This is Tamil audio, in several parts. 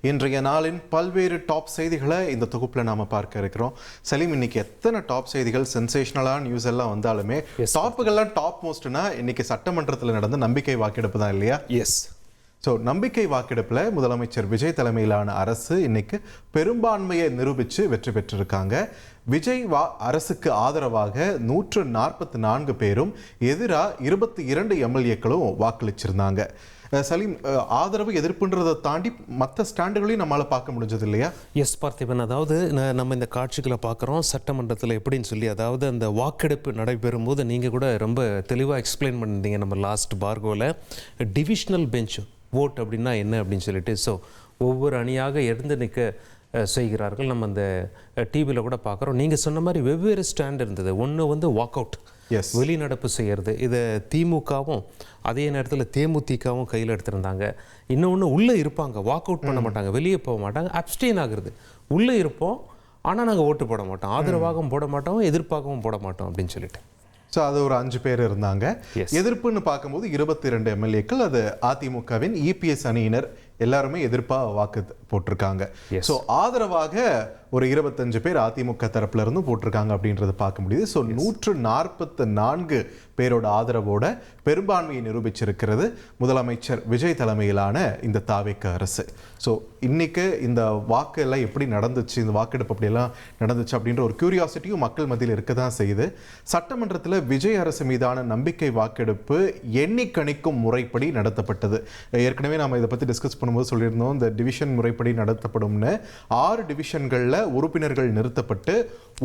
இன்றைய நாளின் பல்வேறு டாப் செய்திகளை இந்த தொகுப்பில் நாம் பார்க்க இருக்கிறோம். சலீம், இன்னைக்கு எத்தனை டாப் செய்திகள், சென்சேஷனலான நியூஸ் எல்லாம் வந்தாலுமே டாப்புகள்லாம் டாப் மோஸ்ட்னா இன்னைக்கு சட்டமன்றத்தில் நடந்த நம்பிக்கை வாக்கெடுப்பு தான் இல்லையா? எஸ். ஸோ நம்பிக்கை வாக்கெடுப்பில் முதலமைச்சர் விஜய் தலைமையிலான அரசு இன்னைக்கு பெரும்பான்மையை நிரூபித்து வெற்றி பெற்றிருக்காங்க. விஜய் அரசுக்கு ஆதரவாக 144 பேரும் எதிராக 22 எம்எல்ஏக்களும் வாக்களிச்சிருந்தாங்க. சலீம், ஆதரவு எதிர்ப்புன்றதை தாண்டி மற்ற ஸ்டாண்டுகளையும் நம்மளால் பார்க்க முடிஞ்சது இல்லையா? எஸ் பார்த்திபன், அதாவது நம்ம இந்த காட்சிகளை பார்க்குறோம் சட்டமன்றத்தில் எப்படின்னு சொல்லி. அதாவது அந்த வாக்கெடுப்பு நடைபெறும் போது நீங்கள் கூட ரொம்ப தெளிவாக எக்ஸ்பிளைன் பண்ணியிருந்தீங்க நம்ம லாஸ்ட் பார்கோவில். டிவிஷனல் பெஞ்ச் ஓட் அப்படின்னா என்ன அப்படின்னு சொல்லிட்டு. ஸோ ஒவ்வொரு அணியாக எழுந்து நிற்க செய்கிறார்கள். நம்ம அந்த டிவியில் கூட பார்க்குறோம். நீங்கள் சொன்ன மாதிரி வெவ்வேறு ஸ்டாண்ட் இருந்தது. ஒன்று வந்து வாக் அவுட், வெளிநடப்பு செய்கிறது. இதை திமுகவும் அதே நேரத்தில் தேமுதிகவும் கையில் எடுத்திருந்தாங்க. இன்னொன்று உள்ளே இருப்பாங்க, வாக் அவுட் பண்ண மாட்டாங்க, வெளியே போக மாட்டாங்க, அப்ஸ்டெயின் ஆகுறது. உள்ளே இருப்போம் ஆனால் நாங்கள் ஓட்டு போட மாட்டோம், ஆதரவாகவும் போட மாட்டோம், எதிர்ப்பாகவும் போட மாட்டோம் அப்படின்னு சொல்லிட்டு. ஸோ அது ஒரு 5 பேர் இருந்தாங்க. எதிர்ப்புன்னு பார்க்கும்போது 22 எம்எல்ஏக்கள். அது அதிமுகவின் இபிஎஸ் அணியினர் எல்லாருமே எதிர்ப்பாக வாக்கு போட்டிருக்காங்க. ஸோ ஆதரவாக ஒரு 25 பேர் அதிமுக தரப்புல இருந்தும் போட்டிருக்காங்க அப்படின்றத பார்க்க முடியுது. ஸோ 144 பேரோட ஆதரவோட பெரும்பான்மையை நிரூபிச்சிருக்கிறது முதலமைச்சர் விஜய் தலைமையிலான இந்த தாவேக அரசு. ஸோ இன்னைக்கு இந்த வாக்கு எல்லாம் எப்படி நடந்துச்சு, இந்த வாக்கெடுப்பு அப்படியெல்லாம் நடந்துச்சு அப்படின்ற ஒரு கியூரியாசிட்டியும் மக்கள் மத்தியில் இருக்க தான் செய்யுது. சட்டமன்றத்தில் விஜய் அரசு மீதான நம்பிக்கை வாக்கெடுப்பு எண்ணி கணிக்கும் முறைப்படி நடத்தப்பட்டது. ஏற்கனவே நாம் இதை பற்றி டிஸ்கஸ் பண்ணும்போது சொல்லியிருந்தோம், இந்த டிவிஷன் முறைப்படி நடத்தப்படும்னு. 6 டிவிஷன்களில் உறுப்பினர்கள் நிறுத்தப்பட்டு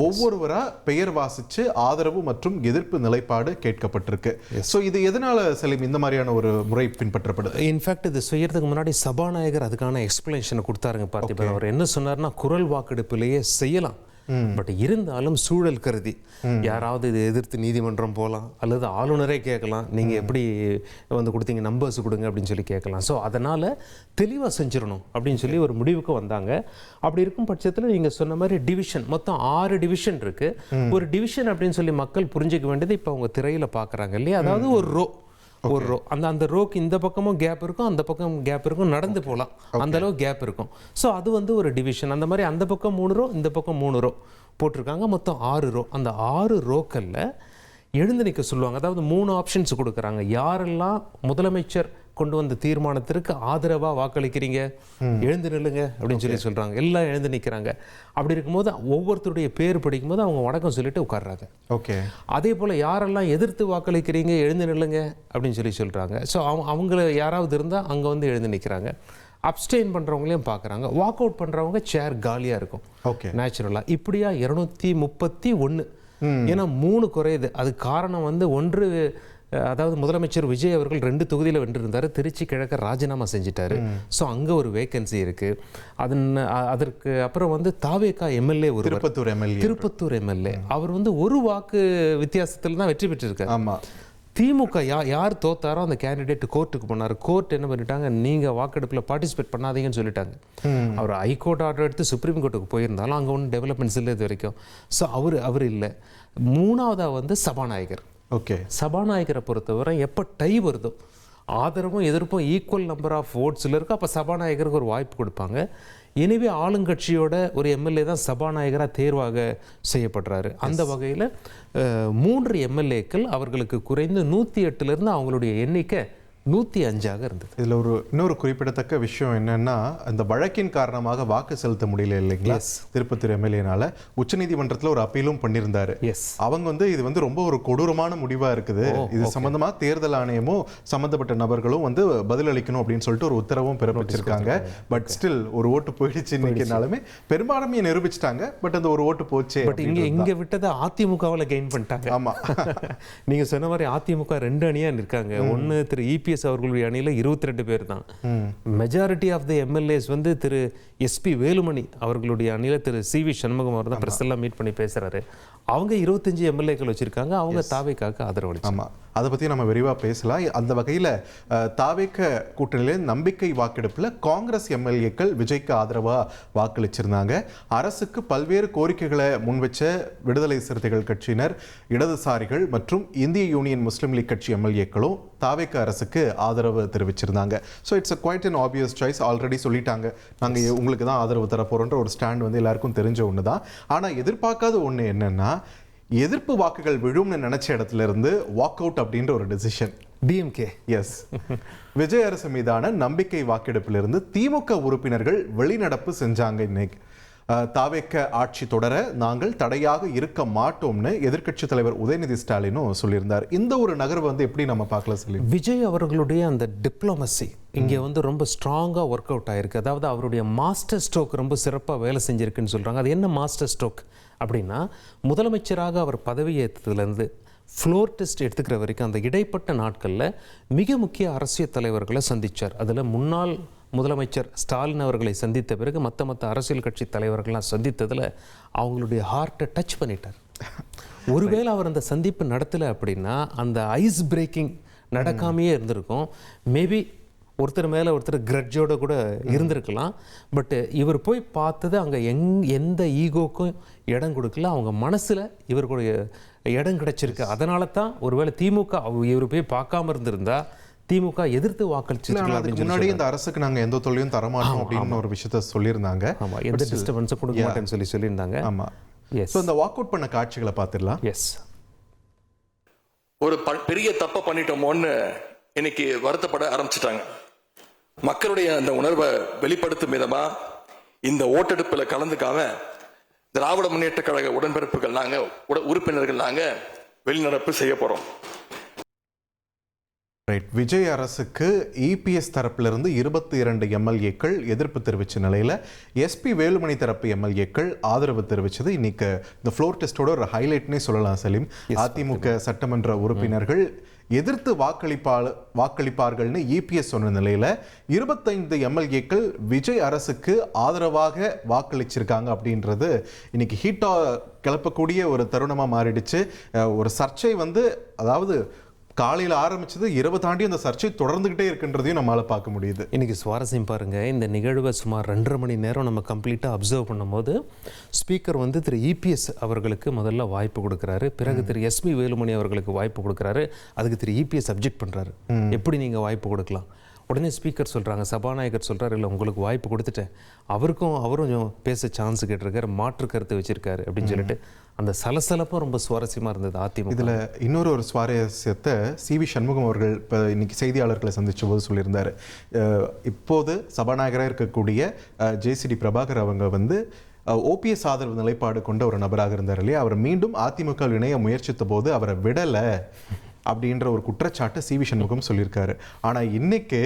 ஒவ்வொருவராக பெயர் வாசித்து ஆதரவு மற்றும் எதிர்ப்பு நிலைப்பாடு கேட்கப்பட்டிருக்கு. ஸோ இது எதனால சலீம் இந்த மாதிரியான ஒரு முறை பின்பற்றப்படுது? இன்ஃபேக்ட் இது செய்யறதுக்கு முன்னாடி சபாநாயகர் அதுக்கான எக்ஸ்பிளனேஷனை கொடுத்தாருங்க பார்த்திபன். அவர் என்ன சொன்னார்னா, குரல் வாக்கெடுப்பிலேயே செய்யலாம், பட் இருந்தாலும் சூழல் கருதி யாராவது இதை எதிர்த்து நீதிமன்றம் போகலாம், அல்லது ஆளுநரே கேட்கலாம், நீங்கள் எப்படி வந்து கொடுத்தீங்க, நம்பர்ஸ் கொடுங்க அப்படின்னு சொல்லி கேட்கலாம். ஸோ அதனால் தெளிவாக செஞ்சிடணும் அப்படின்னு சொல்லி ஒரு முடிவுக்கு வந்தாங்க. அப்படி இருக்கும் பட்சத்தில் நீங்கள் சொன்ன மாதிரி டிவிஷன், மொத்தம் 6 டிவிஷன் இருக்குது. ஒரு டிவிஷன் அப்படின்னு சொல்லி மக்கள் புரிஞ்சிக்க வேண்டியது இப்போ அவங்க திரையில் பார்க்குறாங்க இல்லையா? அதாவது ஒரு ரோ, ஒரு ரோ, அந்த ரோக்கு இந்த பக்கமும் கேப் இருக்கும், அந்த பக்கம் கேப் இருக்கும், நடந்து போகலாம், அந்த அளவு கேப் இருக்கும். ஸோ அது வந்து ஒரு டிவிஷன். அந்த மாதிரி அந்த பக்கம் 3 ரோ, இந்த பக்கம் 3 ரோ போட்டிருக்காங்க. மொத்தம் 6 ரோ. அந்த 6 ரோக்களில் எழுந்து நிற்க சொல்லுவாங்க. அதாவது 3 ஆப்ஷன்ஸ் கொடுக்குறாங்க. யாரெல்லாம் முதலமைச்சர் கொண்டு வந்த தீர்மானத்திற்கு ஆதரவாக வாக்களிக்கிறீங்க, எழுந்து நில்லுங்க அப்படின்னு சொல்லி சொல்கிறாங்க. எல்லாம் எழுந்து நிற்கிறாங்க. அப்படி இருக்கும்போது ஒவ்வொருத்தருடைய பேர் படிக்கும்போது அவங்க வணக்கம் சொல்லிட்டு உட்கார்றாங்க. ஓகே. அதே போல் யாரெல்லாம் எதிர்த்து வாக்களிக்கிறீங்க, எழுந்து நில்லுங்க அப்படின்னு சொல்லி சொல்கிறாங்க. ஸோ அவங்கள யாராவது இருந்தால் அங்கே வந்து எழுந்து நிற்கிறாங்க. அப்ஸ்டெயின் பண்ணுறவங்களையும் பார்க்குறாங்க. வாக் அவுட் பண்ணுறவங்க சேர் காலியாக இருக்கும். ஓகே. நேச்சுரலாக இப்படியா 231. ஏன்னா 3 குறையுது. அது காரணம் வந்து ஒன்று, அதாவது முதலமைச்சர் விஜய் அவர்கள் 2 தொகுதியில் வென்றிருந்தார். திருச்சி கிழக்க ராஜினாமா செஞ்சிட்டாரு. ஸோ அங்கே ஒரு வேகன்சி இருக்குது. அதற்கு அப்புறம் வந்து தாவேகா எம்எல்ஏ, ஒரு திருப்பத்தூர் எம்எல்ஏ, அவர் வந்து 1 வாக்கு வித்தியாசத்தில் தான் வெற்றி பெற்றிருக்காரு. ஆமாம். திமுக யார் தோத்தாரோ அந்த கேண்டிடேட் கோர்ட்டுக்கு போனார். கோர்ட் என்ன பண்ணிட்டாங்க, நீங்கள் வாக்கெடுப்பில் பார்ட்டிசிபேட் பண்ணாதீங்கன்னு சொல்லிட்டாங்க. அவர் ஹைகோர்ட் ஆர்டர் எடுத்து சுப்ரீம் கோர்ட்டுக்கு போயிருந்தாலும் அங்கே ஒன்றும் டெவலப்மெண்ட்ஸ் இல்லை இது வரைக்கும். ஸோ அவர் இல்லை. 3வதாக வந்து சபாநாயகர். ஓகே. சபாநாயகரை பொறுத்தவரை எப்போ டை வருதோ, ஆதரவும் எதிர்ப்பும் ஈக்குவல் நம்பர் ஆஃப் ஓட்ஸில் இருக்கும், அப்போ சபாநாயகருக்கு ஒரு வாய்ப்பு கொடுப்பாங்க. எனவே ஆளுங்கட்சியோட ஒரு எம்எல்ஏ தான் சபாநாயகராக தேர்வாக செய்யப்படுறாரு. அந்த வகையில் 3 எம்எல்ஏக்கள் அவர்களுக்கு குறைந்து 108 அவங்களுடைய எண்ணிக்கை 105 இருந்தது. இதில் இன்னொரு குறிப்பிடத்தக்க விஷயம் என்னன்னா, அந்த வழக்கின் காரணமாக வாக்கு செலுத்த முடியல இல்லைங்களா திருப்பத்தூர் எம்எல்ஏனால. உச்சநீதிமன்றத்தில் ஒரு அப்பீலும் பண்ணியிருந்தாரு. அவங்க வந்து இது வந்து ரொம்ப ஒரு கொடூரமான முடிவா இருக்குது, இது சம்பந்தமா தேர்தல் ஆணையமும் சம்பந்தப்பட்ட நபர்களும் வந்து பதிலளிக்கணும் அப்படின்னு சொல்லிட்டு ஒரு உத்தரவும் பிறப்பிச்சிருக்காங்க. பட் ஸ்டில் ஒரு ஓட்டு போயிடுச்சு இன்னைக்குனாலுமே பெரும்பான்மையை நிரூபிச்சிட்டாங்க. பட் அந்த ஒரு ஓட்டு போச்சு. பட் இங்க விட்டதை அதிமுகவில் கெயின் பண்ணிட்டாங்க. ஆமா, நீங்க சொன்ன மாதிரி அதிமுக 2 அணியா இருக்காங்க. ஒன்னு திரு இபிஎஸ் அவர்களுடைய அணியில் 22 பேர் தான். மெஜாரிட்டி ஆஃப் தி எம்எல்ஏஸ் வந்து திரு எஸ்பி வேலுமணி அவர்களுடைய அணியில் திரு சிவி சண்முகம் அவர் தான் பிரஸ் எல்லாம் மீட் பண்ணி பேசுறாரு. அவங்க 25 எம்எல்ஏக்கள் வச்சிருக்காங்க, அவங்க தாவேக்காக்கு ஆதரவு. ஆமா, அதை பற்றி நம்ம விரிவாக பேசலாம். அந்த வகையில் தாவேக்க கூட்டணியில் நம்பிக்கை வாக்கெடுப்பில் காங்கிரஸ் எம்எல்ஏக்கள் விஜய்க்கு ஆதரவாக வாக்களிச்சிருந்தாங்க. அரசுக்கு பல்வேறு கோரிக்கைகளை முன்வச்ச விடுதலை சிறுத்தைகள் கட்சியினர், இடதுசாரிகள் மற்றும் இந்திய யூனியன் முஸ்லீம் லீக் கட்சி எம்எல்ஏக்களும் தாவேக்க அரசுக்கு ஆதரவு தெரிவிச்சிருந்தாங்க. So it's quite an obvious choice. Already சொல்லிட்டாங்க, நாங்கள் உங்களுக்கு தான் ஆதரவு தர போகிறோன்ற ஒரு ஸ்டாண்ட் வந்து எல்லாருக்கும் தெரிஞ்ச ஒன்று தான். ஆனால் எதிர்பார்க்காத ஒன்று என்னன்னா, எதிர்ப்பு வாக்குகள் விழும்னு நினைச்ச இடத்துல இருந்து வாக் அவுட் அப்படின்ற ஒரு டெசிஷன் டிஎம்கே. எஸ், விஜய் அரசு மீதான நம்பிக்கை வாக்கெடுப்பிலிருந்து திமுக உறுப்பினர்கள் வெளிநடப்பு செஞ்சாங்க. இன்னைக்கு தாவேக்க ஆட்சி தொடர நாங்கள் தடையாக இருக்க மாட்டோம்னு எதிர்க்கட்சி தலைவர் உதயநிதி ஸ்டாலினும் சொல்லியிருந்தார். இந்த ஒரு நகர்வு வந்து எப்படி நம்ம பார்க்கலாம் சொல்லி, விஜய் அவர்களுடைய அந்த டிப்ளமசி இங்கே வந்து ரொம்ப ஸ்ட்ராங்காக ஒர்க் அவுட் ஆயிருக்கு. அதாவது அவருடைய மாஸ்டர் ஸ்ட்ரோக் ரொம்ப சிறப்பாக வேலை செஞ்சிருக்குன்னு சொல்கிறாங்க. அது என்ன மாஸ்டர் ஸ்ட்ரோக் அப்படின்னா, முதலமைச்சராக அவர் பதவியேற்றதுலேருந்து ஃப்ளோர் டெஸ்ட் எடுத்துக்கிற வரைக்கும் அந்த இடைப்பட்ட நாட்களில் மிக முக்கிய அரசியல் தலைவர்களை சந்தித்தார். அதில் முன்னாள் முதலமைச்சர் ஸ்டாலின் அவர்களை சந்தித்த பிறகு மற்ற அரசியல் கட்சி தலைவர்கள்லாம் சந்தித்ததில் அவங்களுடைய ஹார்ட்டை டச் பண்ணிட்டார். ஒருவேளை அவர் அந்த சந்திப்பு நடத்தலை அப்படின்னா அந்த ஐஸ் பிரேக்கிங் நடக்காமையே இருந்திருக்கும். மேபி ஒருத்தர் மேலே ஒருத்தர் கிரட்ஜோடு கூட இருந்திருக்கலாம். பட் இவர் போய் பார்த்தது அங்கே எந்த ஈகோக்கும் இடம் கொடுக்கல. அவங்க மனசில் இவர்களுடைய இடம் கிடைச்சிருக்கு. அதனால தான் ஒருவேளை திமுக இவர் போய் பார்க்காம இருந்திருந்தா திமுக எதிர்த்து வாக்களிச்சிருக்கலாம். முன்னாடி இந்த அரசுக்கு நாங்கள் எந்த தொல்லையும் தரமாட்டோம் அப்படின்னு ஒரு விஷயத்த சொல்லியிருந்தாங்க. ஆமாம், எந்த டிஸ்டர்பன்ஸும் கொடுக்க மாட்டேன்னு சொல்லியிருந்தாங்க. ஆமாம். ஸோ இந்த வாக் அவுட் பண்ண காட்சிகளை பார்த்துடலாம். எஸ், ஒரு பெரிய தப்பை பண்ணிட்டோமோன்னு இன்னைக்கு வருத்தப்பட ஆரம்பிச்சிட்டாங்க. மக்களுடைய அந்த உணர்வை வெளிப்படுத்தும் விதமா இந்த ஓட்டெடுப்பில் கலந்துக்காம திராவிட முன்னேற்ற கழக உடன்பிறப்புகள் நாங்க உறுப்பினர்கள் நாங்க வெளிநடப்பு செய்ய போறோம். ரைட், விஜய் அரசுக்கு இபிஎஸ் தரப்பிலிருந்து 22 எம்எல்ஏக்கள் எதிர்ப்பு தெரிவித்த நிலையில் எஸ்பி வேலுமணி தரப்பு எம்எல்ஏக்கள் ஆதரவு தெரிவித்தது இன்னைக்கு இந்த ஃப்ளோர் டெஸ்டோட ஒரு ஹைலைட்னே சொல்லலாம் சலீம். அதிமுக சட்டமன்ற உறுப்பினர்கள் எதிர்த்து வாக்களிப்பார்கள்னு இபிஎஸ் சொன்ன நிலையில் 25 எம்எல்ஏக்கள் விஜய் அரசுக்கு ஆதரவாக வாக்களிச்சிருக்காங்க அப்படின்றது இன்னைக்கு ஹீட்டாக கிளப்பக்கூடிய ஒரு தருணமாக மாறிடுச்சு. ஒரு சர்ச்சை வந்து, அதாவது காலையில் ஆரம்பிச்சது இரவு தாண்டி அந்த சர்ச்சை தொடர்ந்துகிட்டே இருக்குன்றதையும் நம்மளால பார்க்க முடியுது. இன்னைக்கு சுவாரஸ்யம் பாருங்க, இந்த நிகழ்வை சுமார் 2.5 மணி நேரம் நம்ம கம்ப்ளீட்டாக அப்சர்வ் பண்ணும்போது ஸ்பீக்கர் வந்து திரு இபிஎஸ் அவர்களுக்கு முதல்ல வாய்ப்பு கொடுக்குறாரு, பிறகு திரு எஸ்பி வேலுமணி அவர்களுக்கு வாய்ப்பு கொடுக்குறாரு. அதுக்கு திரு இபிஎஸ் அப்ஜெக்ட் பண்ணுறாரு, எப்படி நீங்கள் வாய்ப்பு கொடுக்கலாம்? உடனே ஸ்பீக்கர் சொல்கிறாங்க, சபாநாயகர் சொல்கிறார், இல்லை உங்களுக்கு வாய்ப்பு கொடுத்துட்டேன். அவரும் கொஞ்சம் பேச சான்ஸ் கேட்டிருக்காரு, மாற்று கருத்து வச்சிருக்காரு அப்படின்னு சொல்லிட்டு அந்த சலசலப்பும் ரொம்ப சுவாரஸ்யமாக இருந்தது அதிமுக. இதில் இன்னொரு சுவாரஸ்யத்தை சிவி சண்முகம் அவர்கள் இப்போ இன்னைக்கு செய்தியாளர்களை சந்தித்த போது சொல்லியிருந்தார். இப்போது சபாநாயகராக இருக்கக்கூடிய ஜேசிடி பிரபாகர் அவங்க வந்து ஓபிஎஸ் ஆதரவு நிலைப்பாடு கொண்ட ஒரு நபராக இருந்தார் இல்லையா, அவர் மீண்டும் அதிமுக இணைய முயற்சித்த போது அவரை விடலை அப்படின்ற ஒரு குற்றச்சாட்டு சிவி சண்முகம் சொல்லியிருக்காரு. ஆனால் இன்னைக்கு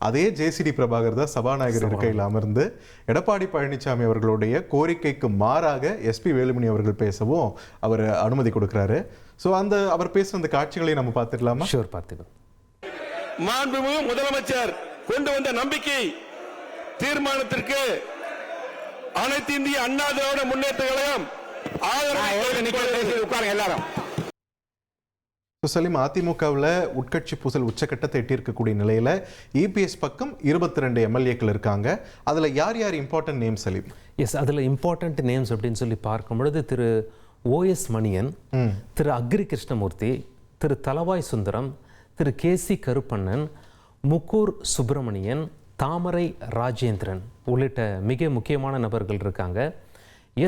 அதே ஜேசிடி பிரபாகர் தான் சபாநாயகர் இருக்கையில் அமர்ந்து எடப்பாடி பழனிசாமி அவர்களுடைய கோரிக்கைக்கு மாறாக எஸ்பி வேலுமணி அவர்கள் பேசவும் அவர் அனுமதி கொடுக்கிறாரு. ஸோ அவர் பேசுற அந்த காட்சிகளை நம்ம பார்த்துடலாமா? ஷூர், பார்த்துக்கலாம். மாண்புமிகு முதலமைச்சர் கொண்டு வந்த நம்பிக்கை தீர்மானத்திற்கு அனைத்து இந்திய அண்ணா திராவிட முன்னேற்ற கழகம் ஆதரவு. எல்லாரும் சலீம், அதிமுகவில் உட்கட்சி பூசல் உச்சக்கட்டத்தை எட்டியிருக்கக்கூடிய நிலையில் இபிஎஸ் பக்கம் 22 எம்எல்ஏக்கள் இருக்காங்க. அதில் யார் யார் இம்பார்ட்டன்ட் நேம்ஸ் சலீம்? எஸ், அதில் இம்பார்ட்டன்ட் நேம்ஸ் அப்படின்னு சொல்லி பார்க்கும் பொழுது திரு ஓஎஸ் மணியன், திரு அக்ரி கிருஷ்ணமூர்த்தி, திரு தலவாய் சுந்தரம், திரு கேசி கருப்பண்ணன், முக்கூர் சுப்பிரமணியன், தாமரை ராஜேந்திரன் உள்ளிட்ட மிக முக்கியமான நபர்கள் இருக்காங்க.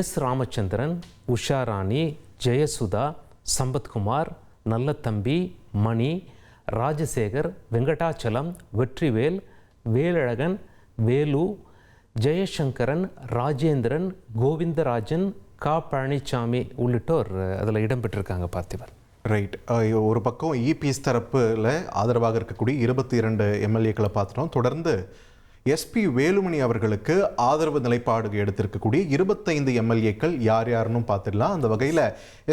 எஸ் ராமச்சந்திரன், உஷாராணி, ஜெயசுதா, சம்பத்குமார், நல்லத்தம்பி, மணி, ராஜசேகர், வெங்கடாச்சலம், வெற்றிவேல், வேலழகன், வேலு, ஜெயசங்கரன், ராஜேந்திரன், கோவிந்தராஜன், கா பழனிசாமி உள்ளிட்டோர் அதில் இடம்பெற்றிருக்காங்க. பார்த்திபன், ரைட், ஒரு பக்கம் இபிஎஸ் தரப்பில் ஆதரவாக இருக்கக்கூடிய 22 எம்எல்ஏக்களை பார்த்துட்டோம். தொடர்ந்து எஸ்பி வேலுமணி அவர்களுக்கு ஆதரவு நிலைப்பாடு எடுத்திருக்கக்கூடிய 25 எம்எல்ஏக்கள் யார் யாருன்னு பார்த்துடலாம். அந்த வகையில்